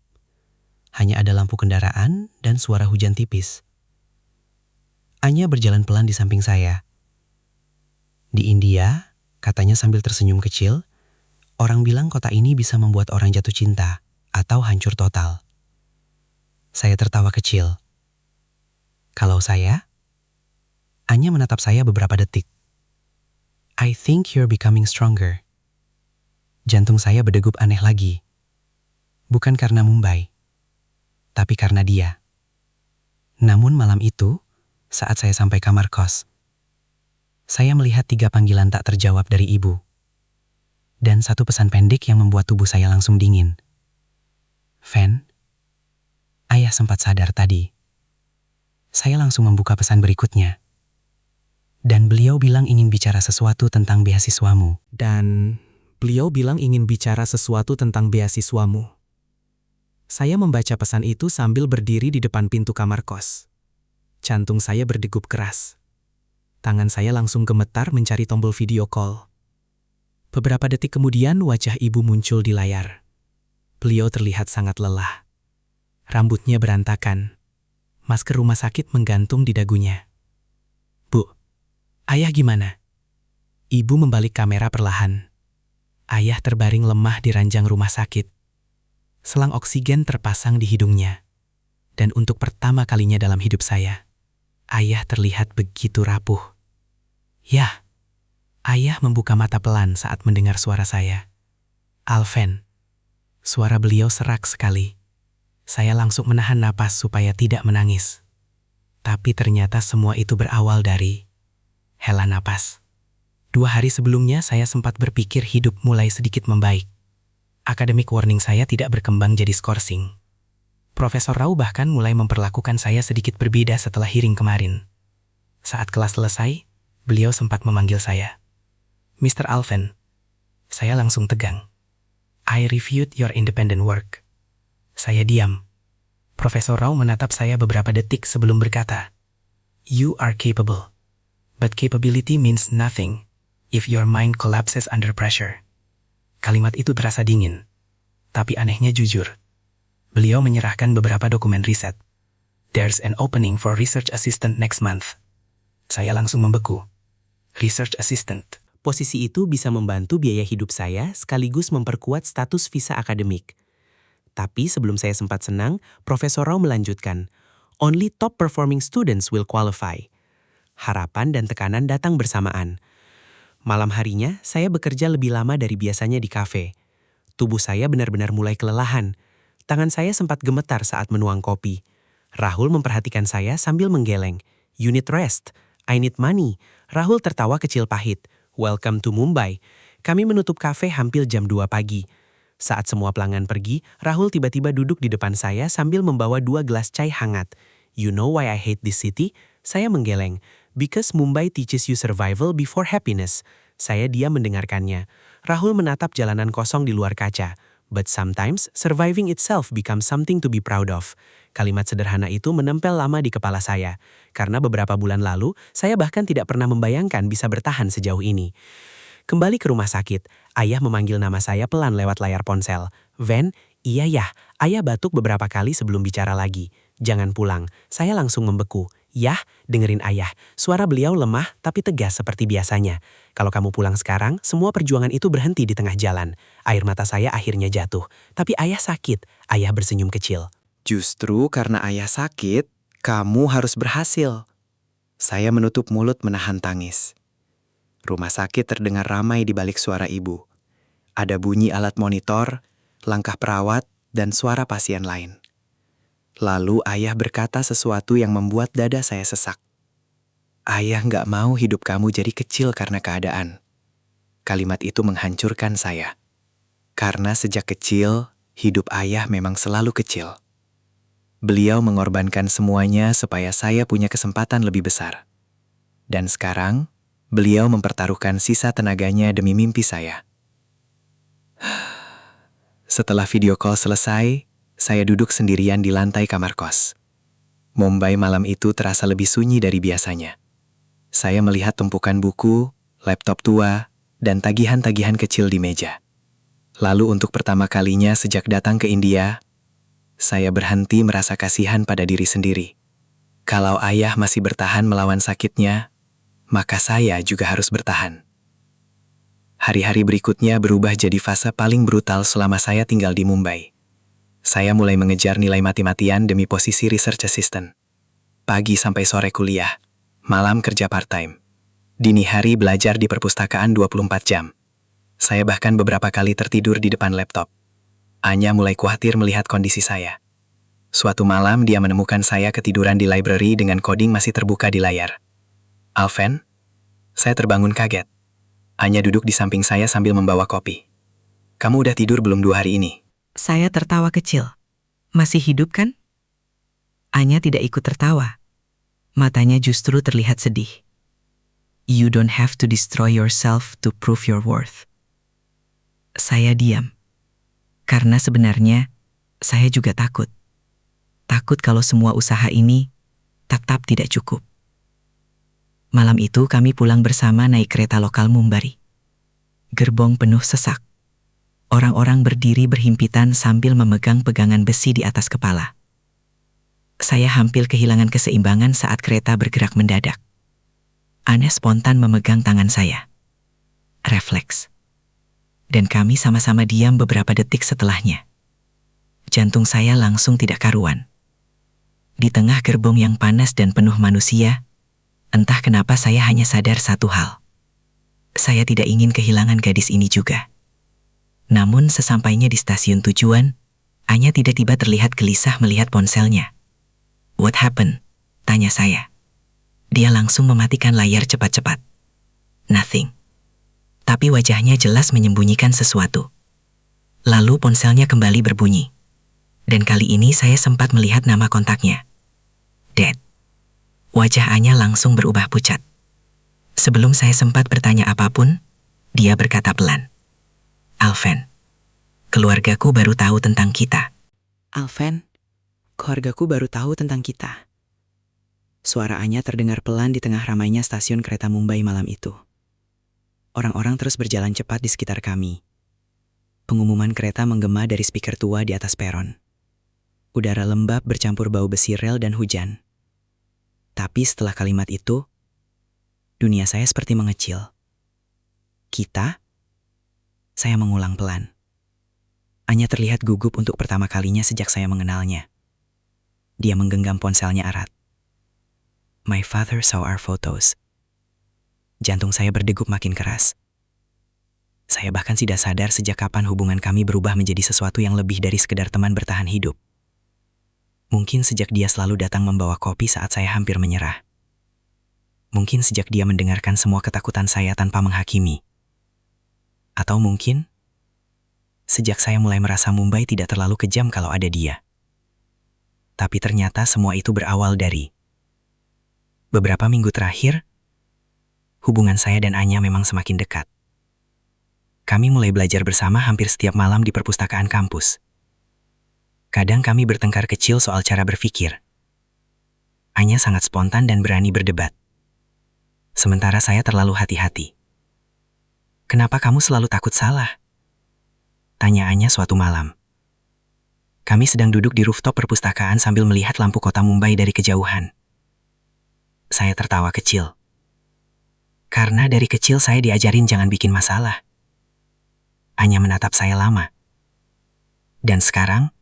Hanya ada lampu kendaraan dan suara hujan tipis. Anya berjalan pelan di samping saya. Di India, katanya sambil tersenyum kecil, orang bilang kota ini bisa membuat orang jatuh cinta atau hancur total. Saya tertawa kecil. Kalau saya? Anya menatap saya beberapa detik. I think you're becoming stronger. Jantung saya berdegup aneh lagi. Bukan karena Mumbai, tapi karena dia. Namun malam itu, saat saya sampai kamar kos, saya melihat 3 panggilan tak terjawab dari ibu. Dan satu pesan pendek yang membuat tubuh saya langsung dingin. Ven, ayah sempat sadar tadi. Saya langsung membuka pesan berikutnya. Dan beliau bilang ingin bicara sesuatu tentang beasiswamu. Saya membaca pesan itu sambil berdiri di depan pintu kamar kos. Jantung saya berdegup keras. Tangan saya langsung gemetar mencari tombol video call. Beberapa detik kemudian wajah ibu muncul di layar. Beliau terlihat sangat lelah. Rambutnya berantakan. Masker rumah sakit menggantung di dagunya. Bu, ayah gimana? Ibu membalik kamera perlahan. Ayah terbaring lemah di ranjang rumah sakit. Selang oksigen terpasang di hidungnya. Dan untuk pertama kalinya dalam hidup saya, ayah terlihat begitu rapuh. Yah, ayah membuka mata pelan saat mendengar suara saya. Alven. Suara beliau serak sekali. Saya langsung menahan napas supaya tidak menangis. Tapi ternyata semua itu berawal dari hela napas. 2 hari sebelumnya saya sempat berpikir hidup mulai sedikit membaik. Academic warning saya tidak berkembang jadi skorsing. Profesor Rau bahkan mulai memperlakukan saya sedikit berbeda setelah hearing kemarin. Saat kelas selesai, beliau sempat memanggil saya. Mr. Alven, saya langsung tegang. I reviewed your independent work. Saya diam. Profesor Rau menatap saya beberapa detik sebelum berkata, You are capable, but capability means nothing if your mind collapses under pressure. Kalimat itu terasa dingin, tapi anehnya jujur. Beliau menyerahkan beberapa dokumen riset. There's an opening for research assistant next month. Saya langsung membeku. Research assistant. Posisi itu bisa membantu biaya hidup saya sekaligus memperkuat status visa akademik. Tapi sebelum saya sempat senang, Profesor Rau melanjutkan, Only top performing students will qualify. Harapan dan tekanan datang bersamaan. Malam harinya, saya bekerja lebih lama dari biasanya di kafe. Tubuh saya benar-benar mulai kelelahan. Tangan saya sempat gemetar saat menuang kopi. Rahul memperhatikan saya sambil menggeleng. You need rest. I need money. Rahul tertawa kecil pahit. Welcome to Mumbai. Kami menutup kafe hampir jam 2 pagi. Saat semua pelanggan pergi, Rahul tiba-tiba duduk di depan saya sambil membawa 2 gelas chai hangat. You know why I hate this city? Saya menggeleng. Because Mumbai teaches you survival before happiness. Saya diam mendengarkannya. Rahul menatap jalanan kosong di luar kaca. But sometimes, surviving itself becomes something to be proud of. Kalimat sederhana itu menempel lama di kepala saya. Karena beberapa bulan lalu, saya bahkan tidak pernah membayangkan bisa bertahan sejauh ini. Kembali ke rumah sakit, ayah memanggil nama saya pelan lewat layar ponsel. Ven, iya yah, ayah batuk beberapa kali sebelum bicara lagi. Jangan pulang, saya langsung membeku. Yah, dengerin ayah, suara beliau lemah tapi tegas seperti biasanya. Kalau kamu pulang sekarang, semua perjuangan itu berhenti di tengah jalan. Air mata saya akhirnya jatuh, tapi ayah sakit, ayah bersenyum kecil. Justru karena ayah sakit, kamu harus berhasil. Saya menutup mulut menahan tangis. Rumah sakit terdengar ramai di balik suara ibu. Ada bunyi alat monitor, langkah perawat, dan suara pasien lain. Lalu ayah berkata sesuatu yang membuat dada saya sesak. Ayah nggak mau hidup kamu jadi kecil karena keadaan. Kalimat itu menghancurkan saya. Karena sejak kecil, hidup ayah memang selalu kecil. Beliau mengorbankan semuanya supaya saya punya kesempatan lebih besar. Dan sekarang, beliau mempertaruhkan sisa tenaganya demi mimpi saya. Setelah video call selesai, saya duduk sendirian di lantai kamar kos. Mumbai malam itu terasa lebih sunyi dari biasanya. Saya melihat tumpukan buku, laptop tua, dan tagihan-tagihan kecil di meja. Lalu untuk pertama kalinya sejak datang ke India, saya berhenti merasa kasihan pada diri sendiri. Kalau ayah masih bertahan melawan sakitnya, maka saya juga harus bertahan. Hari-hari berikutnya berubah jadi fase paling brutal selama saya tinggal di Mumbai. Saya mulai mengejar nilai mati-matian demi posisi research assistant. Pagi sampai sore kuliah, malam kerja part-time. Dini hari belajar di perpustakaan 24 jam. Saya bahkan beberapa kali tertidur di depan laptop. Anya mulai khawatir melihat kondisi saya. Suatu malam dia menemukan saya ketiduran di library dengan coding masih terbuka di layar. Alven, saya terbangun kaget. Anya duduk di samping saya sambil membawa kopi. Kamu udah tidur belum 2 hari ini? Saya tertawa kecil. Masih hidup kan? Anya tidak ikut tertawa. Matanya justru terlihat sedih. You don't have to destroy yourself to prove your worth. Saya diam. Karena sebenarnya, saya juga takut. Takut kalau semua usaha ini tetap tidak cukup. Malam itu kami pulang bersama naik kereta lokal Mumbai. Gerbong penuh sesak. Orang-orang berdiri berhimpitan sambil memegang pegangan besi di atas kepala. Saya hampir kehilangan keseimbangan saat kereta bergerak mendadak. Aneh spontan memegang tangan saya. Refleks. Dan kami sama-sama diam beberapa detik setelahnya. Jantung saya langsung tidak karuan. Di tengah gerbong yang panas dan penuh manusia, entah kenapa saya hanya sadar satu hal. Saya tidak ingin kehilangan gadis ini juga. Namun sesampainya di stasiun tujuan, Anya tiba-tiba terlihat gelisah melihat ponselnya. "What happened?" tanya saya. Dia langsung mematikan layar cepat-cepat. "Nothing." Tapi wajahnya jelas menyembunyikan sesuatu. Lalu ponselnya kembali berbunyi. Dan kali ini saya sempat melihat nama kontaknya. Dead. Wajah Anya langsung berubah pucat. Sebelum saya sempat bertanya apapun, dia berkata pelan. "Alven, keluargaku baru tahu tentang kita." Alven, keluargaku baru tahu tentang kita. Suara Anya terdengar pelan di tengah ramainya stasiun kereta Mumbai malam itu. Orang-orang terus berjalan cepat di sekitar kami. Pengumuman kereta menggema dari speaker tua di atas peron. Udara lembab bercampur bau besi rel dan hujan. Tapi setelah kalimat itu, dunia saya seperti mengecil. Kita? Saya mengulang pelan. Anya terlihat gugup untuk pertama kalinya sejak saya mengenalnya. Dia menggenggam ponselnya erat. My father saw our photos. Jantung saya berdegup makin keras. Saya bahkan tidak sadar sejak kapan hubungan kami berubah menjadi sesuatu yang lebih dari sekedar teman bertahan hidup. Mungkin sejak dia selalu datang membawa kopi saat saya hampir menyerah. Mungkin sejak dia mendengarkan semua ketakutan saya tanpa menghakimi. Atau mungkin sejak saya mulai merasa Mumbai tidak terlalu kejam kalau ada dia. Tapi ternyata semua itu berawal dari beberapa minggu terakhir, hubungan saya dan Anya memang semakin dekat. Kami mulai belajar bersama hampir setiap malam di perpustakaan kampus. Kadang kami bertengkar kecil soal cara berpikir. Anya sangat spontan dan berani berdebat. Sementara saya terlalu hati-hati. "Kenapa kamu selalu takut salah?" tanya Anya suatu malam. Kami sedang duduk di rooftop perpustakaan sambil melihat lampu kota Mumbai dari kejauhan. Saya tertawa kecil. Karena dari kecil saya diajarin jangan bikin masalah. Anya menatap saya lama. Dan sekarang,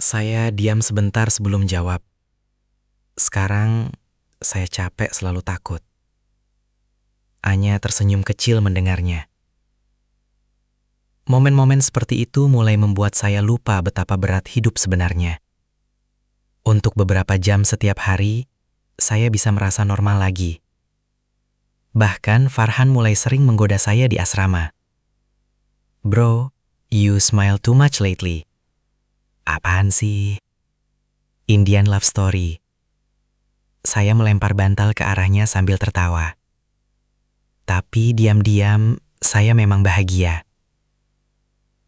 Saya diam sebentar sebelum jawab. Sekarang, saya capek selalu takut. Anya tersenyum kecil mendengarnya. Momen-momen seperti itu mulai membuat saya lupa betapa berat hidup sebenarnya. Untuk beberapa jam setiap hari, saya bisa merasa normal lagi. Bahkan Farhan mulai sering menggoda saya di asrama. "Bro, you smile too much lately." "Apaan sih?" "Indian love story." Saya melempar bantal ke arahnya sambil tertawa. Tapi diam-diam, saya memang bahagia.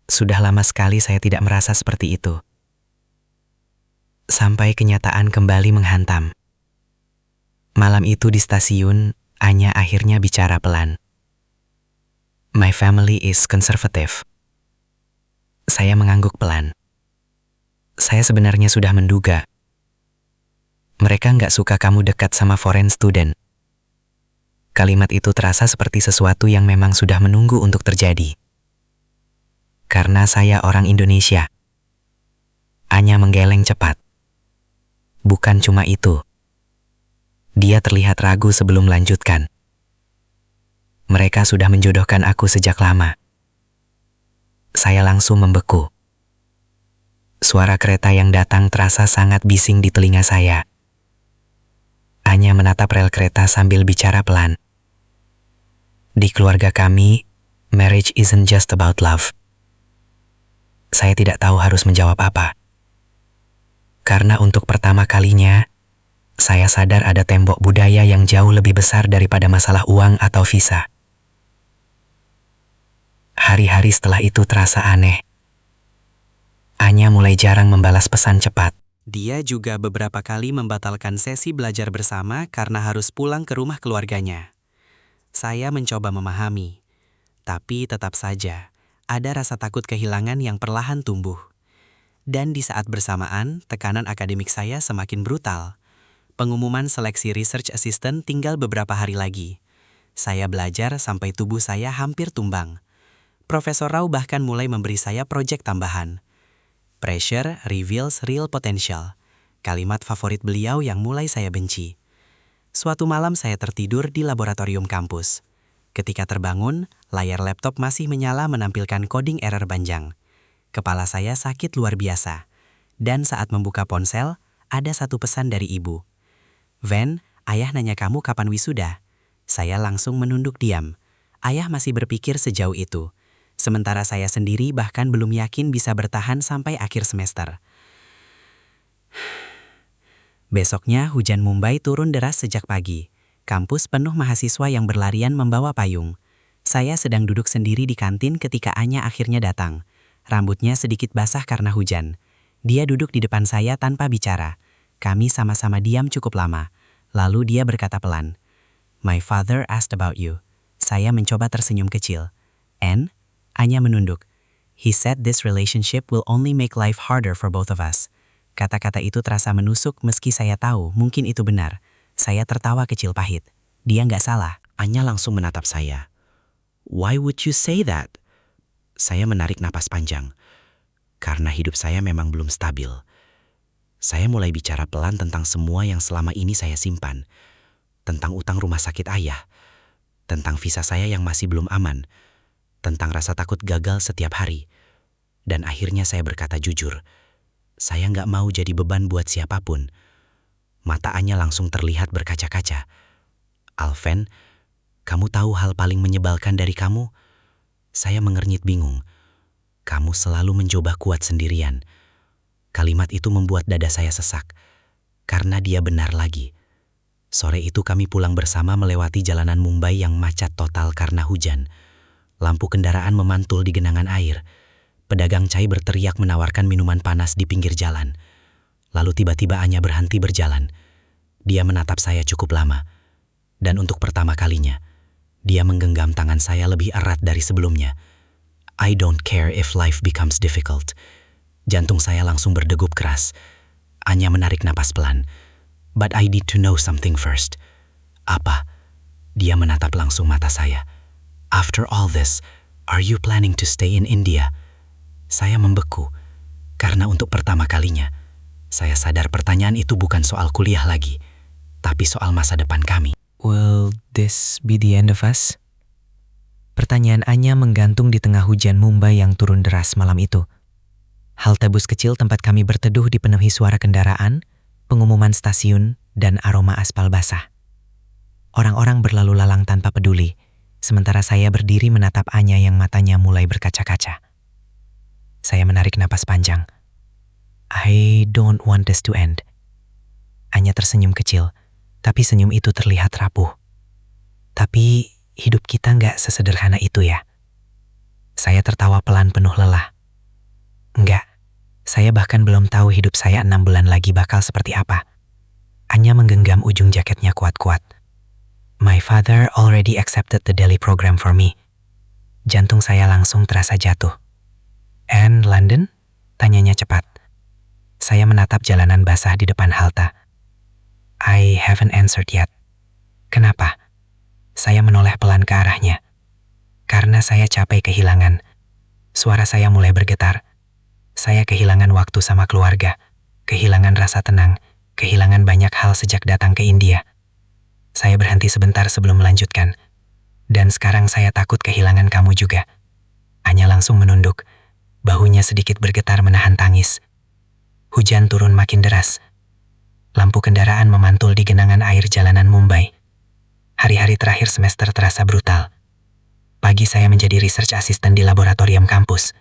Sudah lama sekali saya tidak merasa seperti itu. Sampai kenyataan kembali menghantam. Malam itu di stasiun, Anya akhirnya bicara pelan. "My family is conservative." Saya mengangguk pelan. Saya sebenarnya sudah menduga. "Mereka nggak suka kamu dekat sama foreign student." Kalimat itu terasa seperti sesuatu yang memang sudah menunggu untuk terjadi. Karena saya orang Indonesia. Anya menggeleng cepat. Bukan cuma itu. Dia terlihat ragu sebelum melanjutkan. "Mereka sudah menjodohkan aku sejak lama." Saya langsung membeku. Suara kereta yang datang terasa sangat bising di telinga saya. Anya menatap rel kereta sambil bicara pelan. "Di keluarga kami, marriage isn't just about love." Saya tidak tahu harus menjawab apa. Karena untuk pertama kalinya, saya sadar ada tembok budaya yang jauh lebih besar daripada masalah uang atau visa. Hari-hari setelah itu terasa aneh. Anya mulai jarang membalas pesan cepat. Dia juga beberapa kali membatalkan sesi belajar bersama karena harus pulang ke rumah keluarganya. Saya mencoba memahami, tapi tetap saja ada rasa takut kehilangan yang perlahan tumbuh. Dan di saat bersamaan, tekanan akademik saya semakin brutal. Pengumuman seleksi research assistant tinggal beberapa hari lagi. Saya belajar sampai tubuh saya hampir tumbang. Profesor Rao bahkan mulai memberi saya proyek tambahan. Pressure reveals real potential. Kalimat favorit beliau yang mulai saya benci. Suatu malam saya tertidur di laboratorium kampus. Ketika terbangun, layar laptop masih menyala menampilkan coding error panjang. Kepala saya sakit luar biasa. Dan saat membuka ponsel, ada satu pesan dari ibu. "Van, ayah nanya kamu kapan wisuda." Saya langsung menunduk diam. Ayah masih berpikir sejauh itu. Sementara saya sendiri bahkan belum yakin bisa bertahan sampai akhir semester. Besoknya hujan Mumbai turun deras sejak pagi. Kampus penuh mahasiswa yang berlarian membawa payung. Saya sedang duduk sendiri di kantin ketika Anya akhirnya datang. Rambutnya sedikit basah karena hujan. Dia duduk di depan saya tanpa bicara. Kami sama-sama diam cukup lama. Lalu dia berkata pelan, "My father asked about you." Saya mencoba tersenyum kecil. "And?" Anya menunduk. "He said this relationship will only make life harder for both of us." Kata-kata itu terasa menusuk meski saya tahu mungkin itu benar. Saya tertawa kecil pahit. Dia nggak salah. Anya langsung menatap saya. "Why would you say that?" Saya menarik napas panjang. Karena hidup saya memang belum stabil. Saya mulai bicara pelan tentang semua yang selama ini saya simpan. Tentang utang rumah sakit ayah. Tentang visa saya yang masih belum aman. Tentang rasa takut gagal setiap hari. Dan akhirnya saya berkata jujur. Saya nggak mau jadi beban buat siapapun. Mata Anya langsung terlihat berkaca-kaca. "Alven, kamu tahu hal paling menyebalkan dari kamu?" Saya mengernyit bingung. "Kamu selalu mencoba kuat sendirian." Kalimat itu membuat dada saya sesak. Karena dia benar lagi. Sore itu kami pulang bersama melewati jalanan Mumbai yang macet total karena hujan. Lampu kendaraan memantul di genangan air. Pedagang cai berteriak menawarkan minuman panas di pinggir jalan. Lalu tiba-tiba Anya berhenti berjalan. Dia menatap saya cukup lama. Dan untuk pertama kalinya, dia menggenggam tangan saya lebih erat dari sebelumnya. "I don't care if life becomes difficult." Jantung saya langsung berdegup keras. Anya menarik napas pelan. "But I need to know something first." "Apa?" Dia menatap langsung mata saya. "After all this, are you planning to stay in India?" Saya membeku. Karena untuk pertama kalinya, saya sadar pertanyaan itu bukan soal kuliah lagi, tapi soal masa depan kami. Will this be the end of us? Pertanyaan Anya menggantung di tengah hujan Mumbai yang turun deras malam itu. Halte bus kecil tempat kami berteduh dipenuhi suara kendaraan, pengumuman stasiun, dan aroma aspal basah. Orang-orang berlalu lalang tanpa peduli, sementara saya berdiri menatap Anya yang matanya mulai berkaca-kaca. Saya menarik napas panjang. "I don't want this to end." Anya tersenyum kecil, tapi senyum itu terlihat rapuh. "Tapi hidup kita nggak sesederhana itu ya?" Saya tertawa pelan penuh lelah. "Enggak, saya bahkan belum tahu hidup saya 6 bulan lagi bakal seperti apa." Anya menggenggam ujung jaketnya kuat-kuat. "My father already accepted the daily program for me." Jantung saya langsung terasa jatuh. "And London?" Tanyanya cepat. Saya menatap jalanan basah di depan halte. "I haven't answered yet." "Kenapa?" Saya menoleh pelan ke arahnya. "Karena saya capek kehilangan." Suara saya mulai bergetar. Saya kehilangan waktu sama keluarga, kehilangan rasa tenang, kehilangan banyak hal sejak datang ke India. Saya berhenti sebentar sebelum melanjutkan. "Dan sekarang saya takut kehilangan kamu juga." Anya langsung menunduk. Bahunya sedikit bergetar menahan tangis. Hujan turun makin deras. Lampu kendaraan memantul di genangan air jalanan Mumbai. Hari-hari terakhir semester terasa brutal. Pagi saya menjadi research assistant di laboratorium kampus.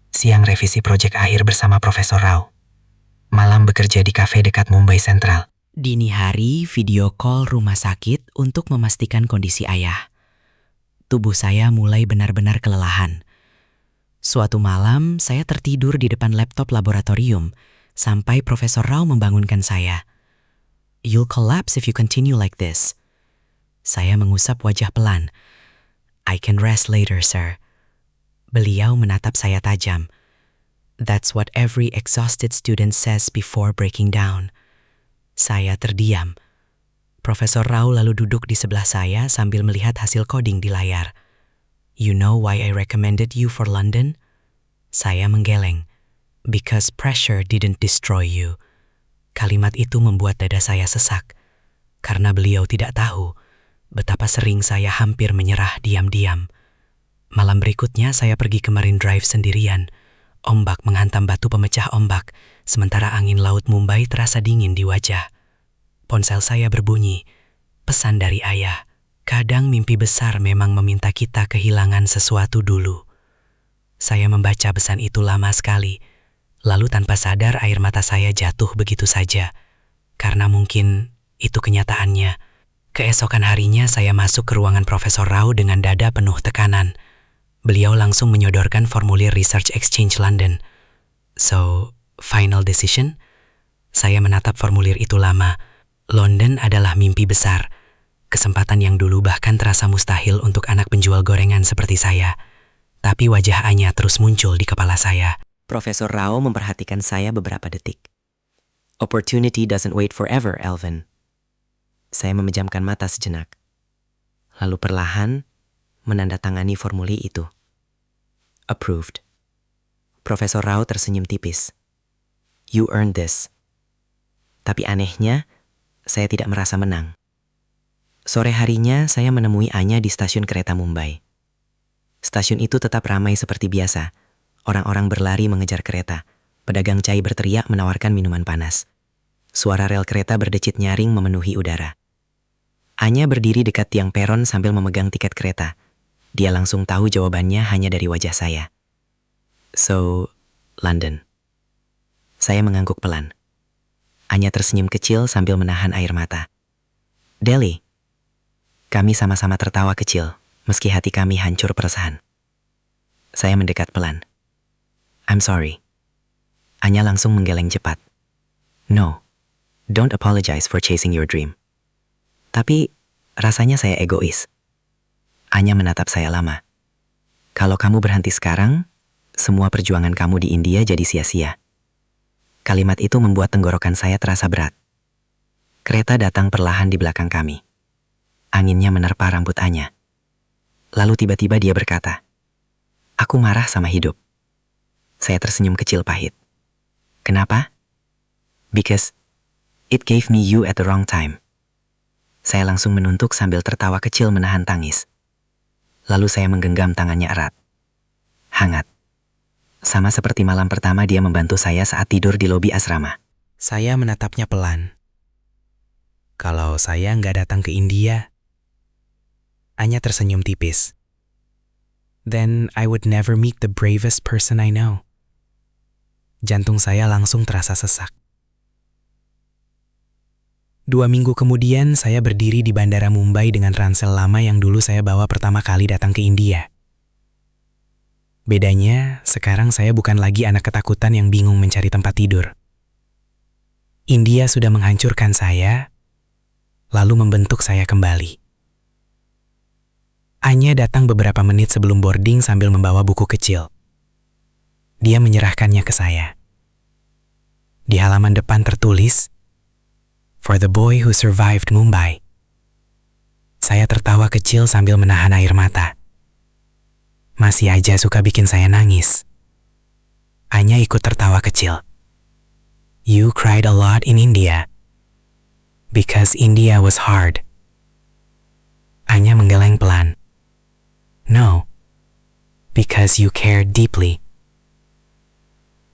Siang revisi proyek akhir bersama Profesor Rao. Malam bekerja di kafe dekat Mumbai Central. Dini hari video call rumah sakit untuk memastikan kondisi ayah. Tubuh saya mulai benar-benar kelelahan. Suatu malam, saya tertidur di depan laptop laboratorium sampai Profesor Rao membangunkan saya. "You'll collapse if you continue like this." Saya mengusap wajah pelan. "I can rest later, sir." Beliau menatap saya tajam. "That's what every exhausted student says before breaking down." Saya terdiam. Profesor Rao lalu duduk di sebelah saya sambil melihat hasil coding di layar. "You know why I recommended you for London?" Saya menggeleng. "Because pressure didn't destroy you." Kalimat itu membuat dada saya sesak. Karena beliau tidak tahu betapa sering saya hampir menyerah diam-diam. Malam berikutnya saya pergi ke Marine Drive sendirian. Ombak menghantam batu pemecah ombak. Sementara angin laut Mumbai terasa dingin di wajah. Ponsel saya berbunyi, pesan dari ayah. Kadang mimpi besar memang meminta kita kehilangan sesuatu dulu. Saya membaca pesan itu lama sekali, lalu tanpa sadar air mata saya jatuh begitu saja. Karena mungkin itu kenyataannya. Keesokan harinya saya masuk ke ruangan Profesor Rao dengan dada penuh tekanan. Beliau langsung menyodorkan formulir Research Exchange London. So, final decision? Saya menatap formulir itu lama. London adalah mimpi besar. Kesempatan yang dulu bahkan terasa mustahil untuk anak penjual gorengan seperti saya. Tapi wajah Anya terus muncul di kepala saya. Profesor Rao memperhatikan saya beberapa detik. Opportunity doesn't wait forever, Alvin. Saya memejamkan mata sejenak. Lalu perlahan menandatangani formulir itu. Approved. Profesor Rao tersenyum tipis. You earned this. Tapi anehnya, saya tidak merasa menang. Sore harinya saya menemui Anya di stasiun kereta Mumbai. Stasiun itu tetap ramai seperti biasa. Orang-orang berlari mengejar kereta. Pedagang cai berteriak menawarkan minuman panas. Suara rel kereta berdecit nyaring memenuhi udara. Anya berdiri dekat tiang peron sambil memegang tiket kereta. Dia langsung tahu jawabannya hanya dari wajah saya. So, London. Saya mengangguk pelan. Anya tersenyum kecil sambil menahan air mata. Delhi. Kami sama-sama tertawa kecil, meski hati kami hancur perasaan. Saya mendekat pelan. I'm sorry. Anya langsung menggeleng cepat. No, don't apologize for chasing your dream. Tapi, rasanya saya egois. Anya menatap saya lama. Kalau kamu berhenti sekarang, semua perjuangan kamu di India jadi sia-sia. Kalimat itu membuat tenggorokan saya terasa berat. Kereta datang perlahan di belakang kami. Anginnya menerpa rambut Anya. Lalu tiba-tiba dia berkata, "Aku marah sama hidup." Saya tersenyum kecil pahit. Kenapa? Because it gave me you at the wrong time. Saya langsung menuntuk sambil tertawa kecil menahan tangis. Lalu saya menggenggam tangannya erat. Hangat. Sama seperti malam pertama dia membantu saya saat tidur di lobi asrama. Saya menatapnya pelan. Kalau saya nggak datang ke India, Anya tersenyum tipis. Then I would never meet the bravest person I know. Jantung saya langsung terasa sesak. 2 minggu kemudian saya berdiri di bandara Mumbai dengan ransel lama yang dulu saya bawa pertama kali datang ke India. Bedanya, sekarang saya bukan lagi anak ketakutan yang bingung mencari tempat tidur. India sudah menghancurkan saya, lalu membentuk saya kembali. Anya datang beberapa menit sebelum boarding sambil membawa buku kecil. Dia menyerahkannya ke saya. Di halaman depan tertulis, For the boy who survived Mumbai. Saya tertawa kecil sambil menahan air mata. Masih aja suka bikin saya nangis. Anya ikut tertawa kecil. You cried a lot in India. Because India was hard. Anya menggeleng pelan. No. Because you cared deeply.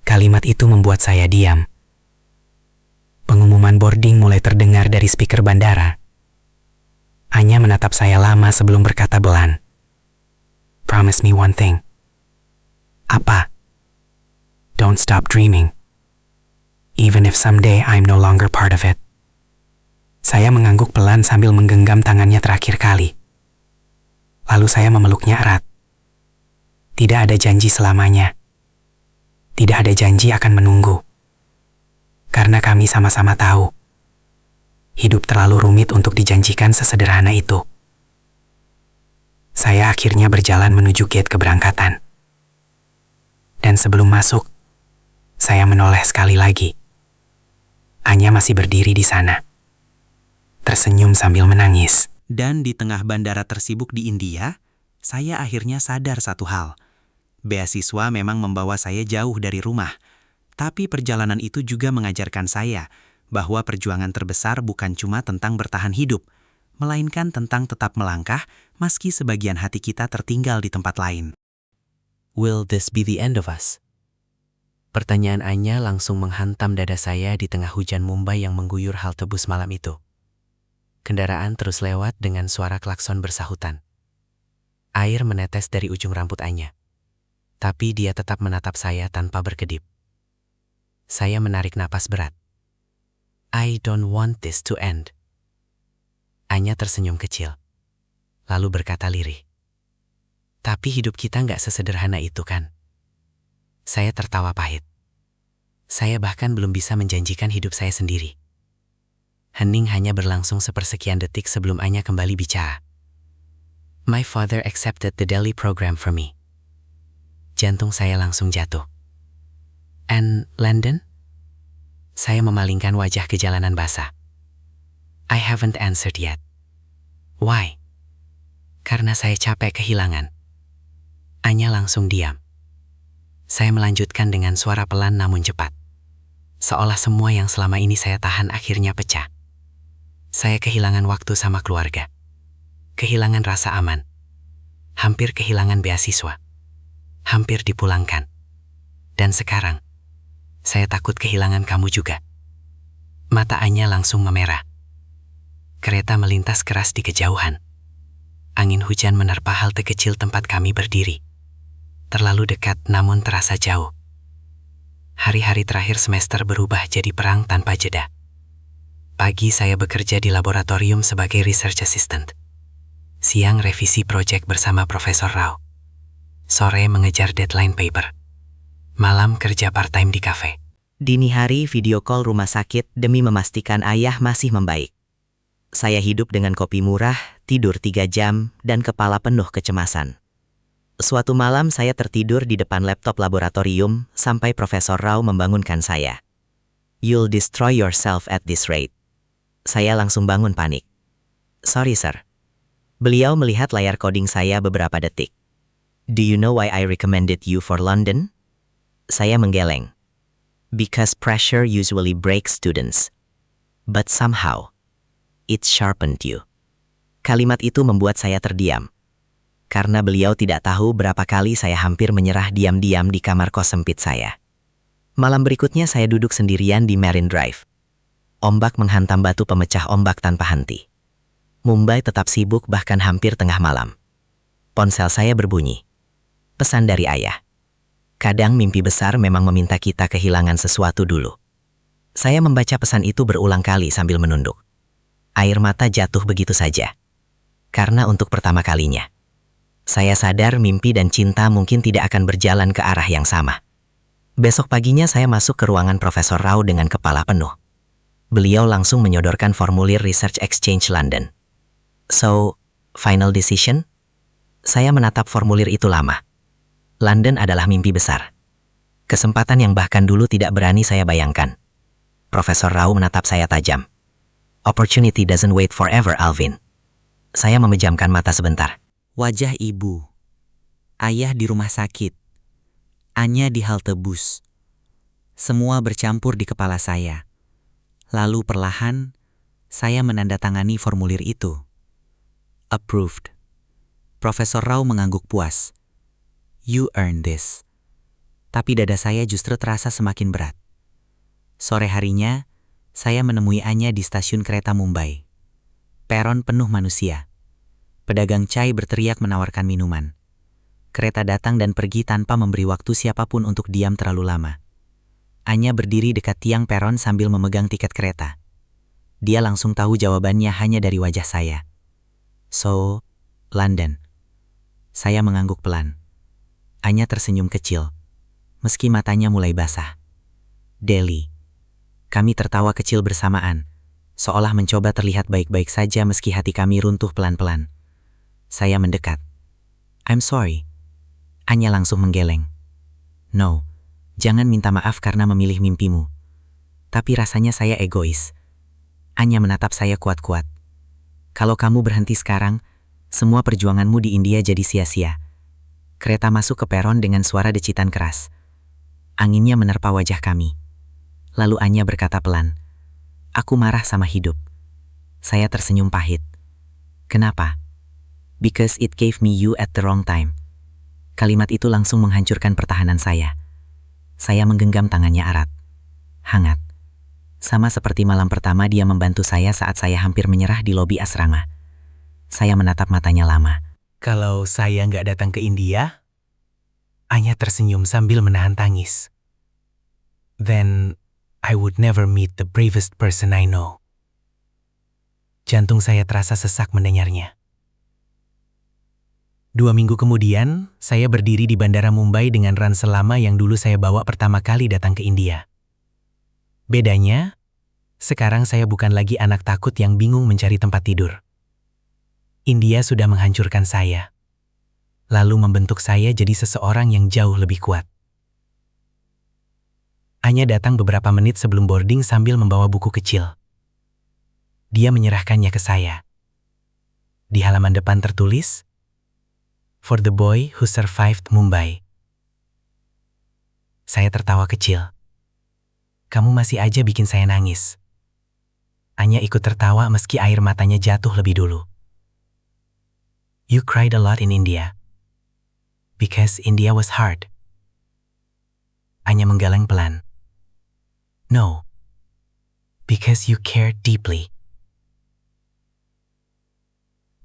Kalimat itu membuat saya diam. Pengumuman boarding mulai terdengar dari speaker bandara. Anya menatap saya lama sebelum berkata pelan. Promise me one thing. Apa? Don't stop dreaming. Even if someday I'm no longer part of it. Saya mengangguk pelan sambil menggenggam tangannya terakhir kali. Lalu saya memeluknya erat. Tidak ada janji selamanya. Tidak ada janji akan menunggu. Karena kami sama-sama tahu. Hidup terlalu rumit untuk dijanjikan sesederhana itu. Saya akhirnya berjalan menuju gate keberangkatan. Dan sebelum masuk, saya menoleh sekali lagi. Anya masih berdiri di sana. Tersenyum sambil menangis. Dan di tengah bandara tersibuk di India, saya akhirnya sadar satu hal. Beasiswa memang membawa saya jauh dari rumah. Tapi perjalanan itu juga mengajarkan saya bahwa perjuangan terbesar bukan cuma tentang bertahan hidup, melainkan tentang tetap melangkah meski sebagian hati kita tertinggal di tempat lain. Will this be the end of us? Pertanyaan Anya langsung menghantam dada saya di tengah hujan Mumbai yang mengguyur halte bus malam itu. Kendaraan terus lewat dengan suara klakson bersahutan. Air menetes dari ujung rambut Anya. Tapi dia tetap menatap saya tanpa berkedip. Saya menarik napas berat. I don't want this to end. Anya tersenyum kecil. Lalu berkata lirih. Tapi hidup kita nggak sesederhana itu kan? Saya tertawa pahit. Saya bahkan belum bisa menjanjikan hidup saya sendiri. Hening hanya berlangsung sepersekian detik sebelum Anya kembali bicara. My father accepted the Delhi program for me. Jantung saya langsung jatuh. And London? Saya memalingkan wajah ke jalanan basah. I haven't answered yet. Why? Karena saya capek kehilangan. Anya langsung diam. Saya melanjutkan dengan suara pelan namun cepat. Seolah semua yang selama ini saya tahan akhirnya pecah. Saya kehilangan waktu sama keluarga. Kehilangan rasa aman. Hampir kehilangan beasiswa. Hampir dipulangkan. Dan sekarang, saya takut kehilangan kamu juga. Mata Anya langsung memerah. Kereta melintas keras di kejauhan. Angin hujan menerpa halte kecil tempat kami berdiri. Terlalu dekat namun terasa jauh. Hari-hari terakhir semester berubah jadi perang tanpa jeda. Pagi saya bekerja di laboratorium sebagai research assistant. Siang revisi proyek bersama Profesor Rao. Sore mengejar deadline paper. Malam kerja part-time di kafe. Dini hari video call rumah sakit demi memastikan ayah masih membaik. Saya hidup dengan kopi murah, tidur 3 jam, dan kepala penuh kecemasan. Suatu malam saya tertidur di depan laptop laboratorium sampai Profesor Rao membangunkan saya. You'll destroy yourself at this rate. Saya langsung bangun panik. Sorry sir. Beliau melihat layar coding saya beberapa detik. Do you know why I recommended you for London? Saya menggeleng. Because pressure usually breaks students. But somehow, it sharpened you. Kalimat itu membuat saya terdiam. Karena beliau tidak tahu berapa kali saya hampir menyerah diam-diam di kamar kos sempit saya. Malam berikutnya saya duduk sendirian di Marine Drive. Ombak menghantam batu pemecah ombak tanpa henti. Mumbai tetap sibuk bahkan hampir tengah malam. Ponsel saya berbunyi. Pesan dari ayah. Kadang mimpi besar memang meminta kita kehilangan sesuatu dulu. Saya membaca pesan itu berulang kali sambil menunduk. Air mata jatuh begitu saja. Karena untuk pertama kalinya, saya sadar mimpi dan cinta mungkin tidak akan berjalan ke arah yang sama. Besok paginya saya masuk ke ruangan Profesor Rao dengan kepala penuh. Beliau langsung menyodorkan formulir Research Exchange London. So, final decision? Saya menatap formulir itu lama. London adalah mimpi besar. Kesempatan yang bahkan dulu tidak berani saya bayangkan. Profesor Rao menatap saya tajam. Opportunity doesn't wait forever, Alvin. Saya memejamkan mata sebentar. Wajah ibu. Ayah di rumah sakit. Anya di halte bus. Semua bercampur di kepala saya. Lalu perlahan, saya menandatangani formulir itu. Approved. Profesor Rao mengangguk puas. You earned this. Tapi dada saya justru terasa semakin berat. Sore harinya, saya menemui Anya di stasiun kereta Mumbai. Peron penuh manusia. Pedagang cai berteriak menawarkan minuman. Kereta datang dan pergi tanpa memberi waktu siapapun untuk diam terlalu lama. Anya berdiri dekat tiang peron sambil memegang tiket kereta. Dia langsung tahu jawabannya hanya dari wajah saya. So, London. Saya mengangguk pelan. Anya tersenyum kecil, meski matanya mulai basah. Delhi. Kami tertawa kecil bersamaan, seolah mencoba terlihat baik-baik saja meski hati kami runtuh pelan-pelan. Saya mendekat. I'm sorry. Anya langsung menggeleng. No, jangan minta maaf karena memilih mimpimu. Tapi rasanya saya egois. Anya menatap saya kuat-kuat. Kalau kamu berhenti sekarang, semua perjuanganmu di India jadi sia-sia. Kereta masuk ke peron dengan suara decitan keras. Anginnya menerpa wajah kami. Lalu Anya berkata pelan, aku marah sama hidup. Saya tersenyum pahit. Kenapa? Because it gave me you at the wrong time. Kalimat itu langsung menghancurkan pertahanan saya. Saya menggenggam tangannya erat. Hangat. Sama seperti malam pertama dia membantu saya saat saya hampir menyerah di lobi asrama. Saya menatap matanya lama. Kalau saya nggak datang ke India, Anya tersenyum sambil menahan tangis. Then I would never meet the bravest person I know. Jantung saya terasa sesak mendengarnya. 2 minggu kemudian, saya berdiri di Bandara Mumbai dengan ransel lama yang dulu saya bawa pertama kali datang ke India. Bedanya, sekarang saya bukan lagi anak takut yang bingung mencari tempat tidur. India sudah menghancurkan saya, lalu membentuk saya jadi seseorang yang jauh lebih kuat. Anya datang beberapa menit sebelum boarding sambil membawa buku kecil. Dia menyerahkannya ke saya. Di halaman depan tertulis, "For the boy who survived Mumbai." Saya tertawa kecil. Kamu masih aja bikin saya nangis. Anya ikut tertawa meski air matanya jatuh lebih dulu. You cried a lot in India. Because India was hard. Anya menggeleng pelan. No. Because you cared deeply.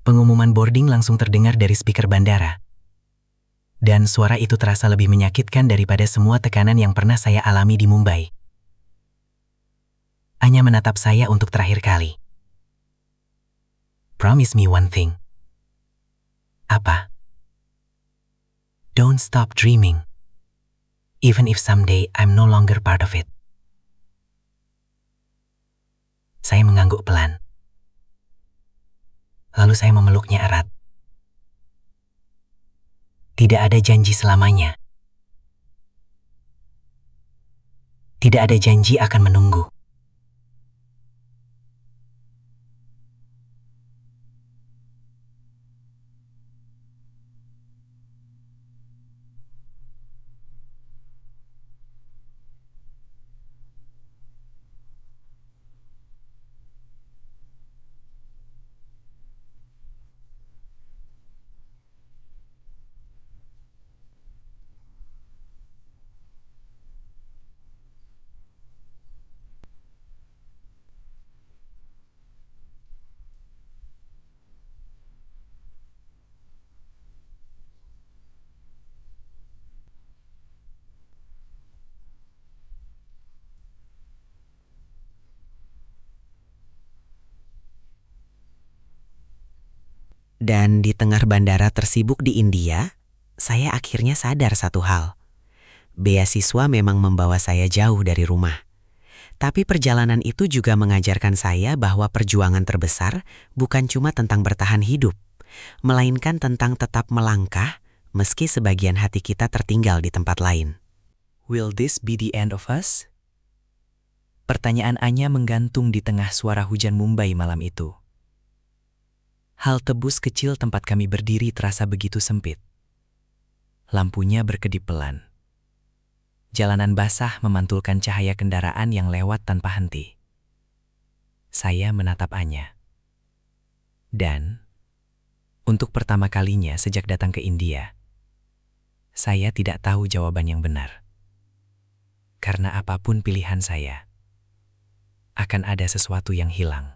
Pengumuman boarding langsung terdengar dari speaker bandara. Dan suara itu terasa lebih menyakitkan daripada semua tekanan yang pernah saya alami di Mumbai. Anya menatap saya untuk terakhir kali. Promise me one thing. Apa? Don't stop dreaming. Even if someday I'm no longer part of it. Saya mengangguk pelan. Lalu saya memeluknya erat. Tidak ada janji selamanya. Tidak ada janji akan menunggu. Dan di tengah bandara tersibuk di India, saya akhirnya sadar satu hal. Beasiswa memang membawa saya jauh dari rumah. Tapi perjalanan itu juga mengajarkan saya bahwa perjuangan terbesar bukan cuma tentang bertahan hidup, melainkan tentang tetap melangkah meski sebagian hati kita tertinggal di tempat lain. Will this be the end of us? Pertanyaan Anya menggantung di tengah suara hujan Mumbai malam itu. Halte bus kecil tempat kami berdiri terasa begitu sempit. Lampunya berkedip pelan. Jalanan basah memantulkan cahaya kendaraan yang lewat tanpa henti. Saya menatap Anya. Dan, untuk pertama kalinya sejak datang ke India, saya tidak tahu jawaban yang benar. Karena apapun pilihan saya, akan ada sesuatu yang hilang.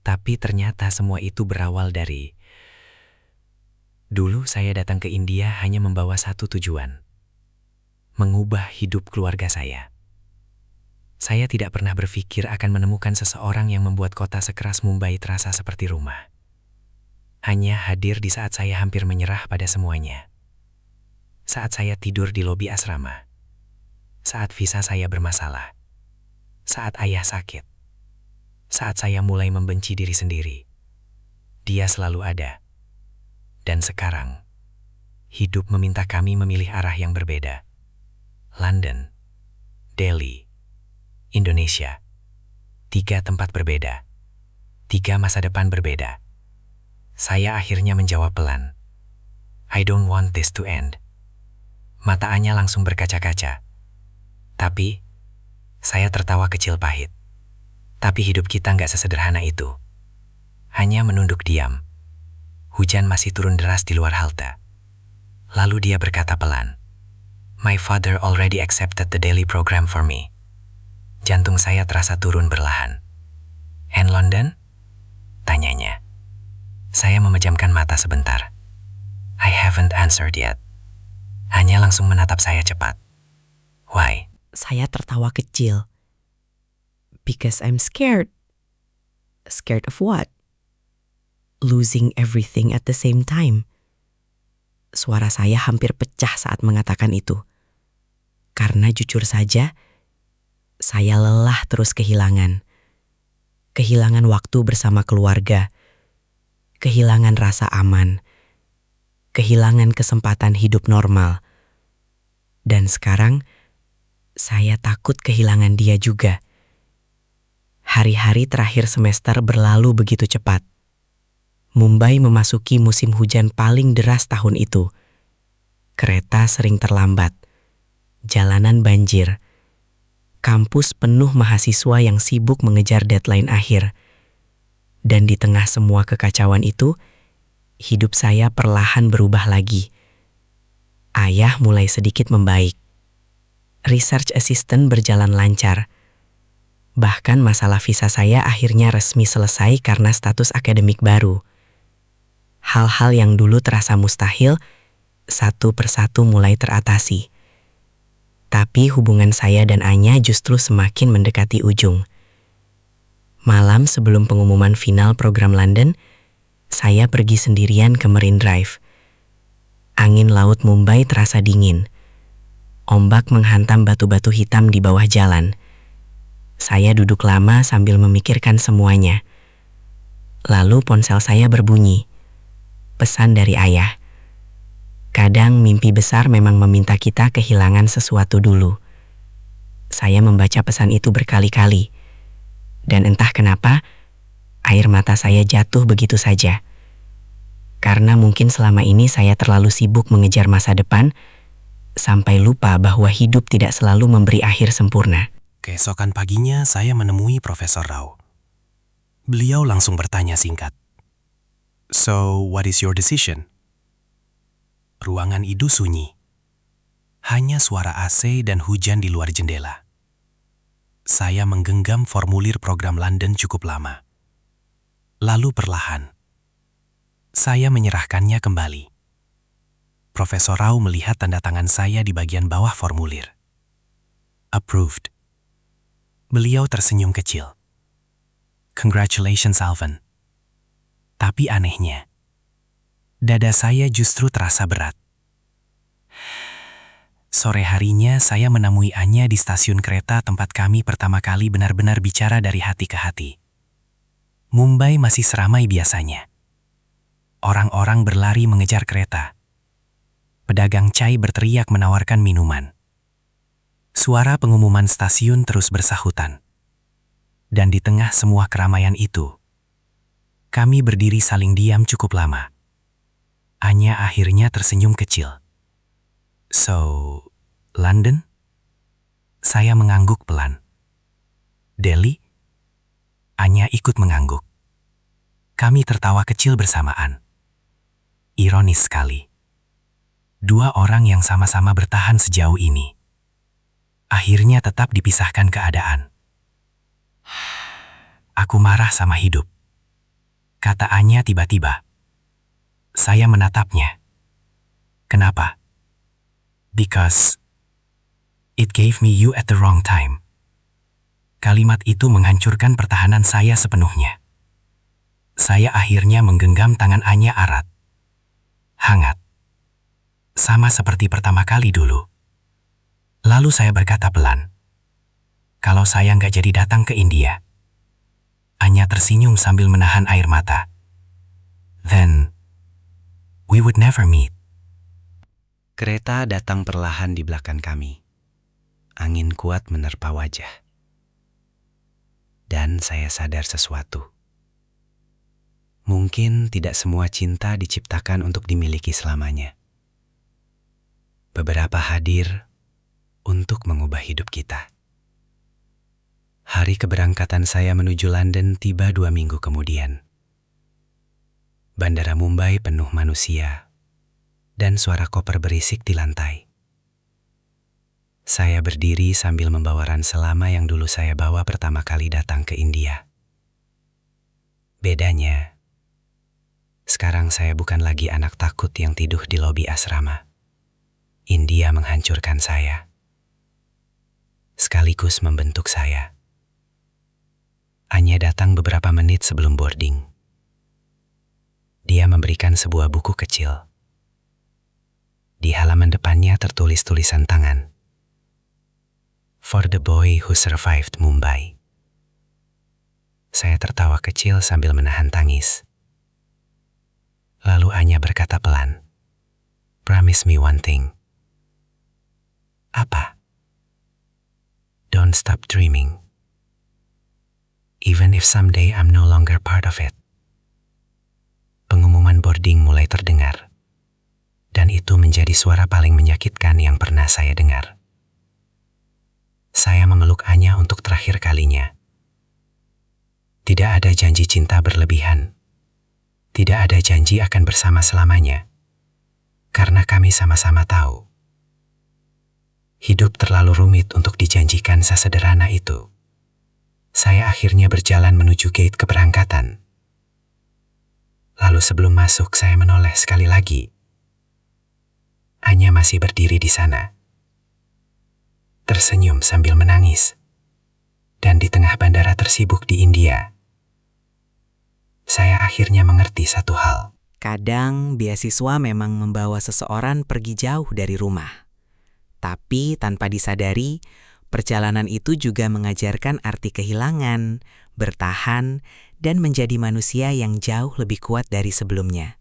Tapi ternyata semua itu berawal dari... Dulu saya datang ke India hanya membawa satu tujuan. Mengubah hidup keluarga saya. Saya tidak pernah berpikir akan menemukan seseorang yang membuat kota sekeras Mumbai terasa seperti rumah. Hanya hadir di saat saya hampir menyerah pada semuanya. Saat saya tidur di lobi asrama. Saat visa saya bermasalah. Saat ayah sakit. Saat saya mulai membenci diri sendiri, dia selalu ada. Dan sekarang, hidup meminta kami memilih arah yang berbeda. London, Delhi, Indonesia. 3 tempat berbeda. 3 masa depan berbeda. Saya akhirnya menjawab pelan. I don't want this to end. Mata Anya langsung berkaca-kaca. Tapi, saya tertawa kecil pahit. Tapi hidup kita nggak sesederhana itu. Hanya menunduk diam. Hujan masih turun deras di luar halte. Lalu dia berkata pelan, My father already accepted the daily program for me. Jantung saya terasa turun berlahan. And London? Tanyanya. Saya memejamkan mata sebentar. I haven't answered yet. Hanya langsung menatap saya cepat. Why? Saya tertawa kecil. Because I'm scared. Scared of what? Losing everything at the same time. Suara saya hampir pecah saat mengatakan itu. Karena jujur saja, saya lelah terus kehilangan. Kehilangan waktu bersama keluarga. Kehilangan rasa aman. Kehilangan kesempatan hidup normal. Dan sekarang, saya takut kehilangan dia juga. Hari-hari terakhir semester berlalu begitu cepat. Mumbai memasuki musim hujan paling deras tahun itu. Kereta sering terlambat. Jalanan banjir. Kampus penuh mahasiswa yang sibuk mengejar deadline akhir. Dan di tengah semua kekacauan itu, hidup saya perlahan berubah lagi. Ayah mulai sedikit membaik. Research assistant berjalan lancar. Bahkan masalah visa saya akhirnya resmi selesai karena status akademik baru. Hal-hal yang dulu terasa mustahil, satu persatu mulai teratasi. Tapi hubungan saya dan Anya justru semakin mendekati ujung. Malam sebelum pengumuman final program London, saya pergi sendirian ke Marine Drive. Angin laut Mumbai terasa dingin. Ombak menghantam batu-batu hitam di bawah jalan. Saya duduk lama sambil memikirkan semuanya. Lalu ponsel saya berbunyi. Pesan dari ayah. Kadang mimpi besar memang meminta kita kehilangan sesuatu dulu. Saya membaca pesan itu berkali-kali. Dan entah kenapa, air mata saya jatuh begitu saja. Karena mungkin selama ini saya terlalu sibuk mengejar masa depan, sampai lupa bahwa hidup tidak selalu memberi akhir sempurna. Keesokan paginya saya menemui Profesor Rao. Beliau langsung bertanya singkat. So, what is your decision? Ruangan itu sunyi. Hanya suara AC dan hujan di luar jendela. Saya menggenggam formulir program London cukup lama. Lalu perlahan, saya menyerahkannya kembali. Profesor Rao melihat tanda tangan saya di bagian bawah formulir. Approved. Beliau tersenyum kecil. Congratulations, Alvin. Tapi anehnya, dada saya justru terasa berat. Sore harinya saya menemui Anya di stasiun kereta tempat kami pertama kali benar-benar bicara dari hati ke hati. Mumbai masih seramai biasanya. Orang-orang berlari mengejar kereta. Pedagang cai berteriak menawarkan minuman. Suara pengumuman stasiun terus bersahutan. Dan di tengah semua keramaian itu, kami berdiri saling diam cukup lama. Anya akhirnya tersenyum kecil. So, London? Saya mengangguk pelan. Delhi? Anya ikut mengangguk. Kami tertawa kecil bersamaan. Ironis sekali. Dua orang yang sama-sama bertahan sejauh ini, akhirnya tetap dipisahkan keadaan. Aku marah sama hidup, kata Anya tiba-tiba. Saya menatapnya. Kenapa? Because it gave me you at the wrong time. Kalimat itu menghancurkan pertahanan saya sepenuhnya. Saya akhirnya menggenggam tangan Anya erat. Hangat. Sama seperti pertama kali dulu. Lalu saya berkata pelan. Kalau saya nggak jadi datang ke India. Anya tersenyum sambil menahan air mata. Then, we would never meet. Kereta datang perlahan di belakang kami. Angin kuat menerpa wajah. Dan saya sadar sesuatu. Mungkin tidak semua cinta diciptakan untuk dimiliki selamanya. Beberapa hadir untuk mengubah hidup kita. Hari keberangkatan saya menuju London tiba 2 minggu kemudian. Bandara Mumbai penuh manusia dan suara koper berisik di lantai. Saya berdiri sambil membawa ransel lama yang dulu saya bawa pertama kali datang ke India. Bedanya, sekarang saya bukan lagi anak takut yang tiduh di lobi asrama. India menghancurkan saya, sekaligus membentuk saya. Anya datang beberapa menit sebelum boarding. Dia memberikan sebuah buku kecil. Di halaman depannya tertulis tulisan tangan. For the boy who survived Mumbai. Saya tertawa kecil sambil menahan tangis. Lalu Anya berkata pelan, "Promise me one thing." Apa? Don't stop dreaming. Even if someday I'm no longer part of it. Pengumuman boarding mulai terdengar. Dan itu menjadi suara paling menyakitkan yang pernah saya dengar. Saya memeluk Anya untuk terakhir kalinya. Tidak ada janji cinta berlebihan. Tidak ada janji akan bersama selamanya. Karena kami sama-sama tahu. Hidup terlalu rumit untuk dijanjikan sesederhana itu. Saya akhirnya berjalan menuju gate keberangkatan. Lalu sebelum masuk saya menoleh sekali lagi. Anya masih berdiri di sana. Tersenyum sambil menangis. Dan di tengah bandara tersibuk di India, saya akhirnya mengerti satu hal. Kadang beasiswa memang membawa seseorang pergi jauh dari rumah. Tapi tanpa disadari, perjalanan itu juga mengajarkan arti kehilangan, bertahan, dan menjadi manusia yang jauh lebih kuat dari sebelumnya.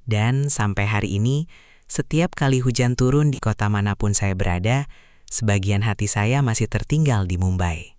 Dan sampai hari ini, setiap kali hujan turun di kota manapun saya berada, sebagian hati saya masih tertinggal di Mumbai.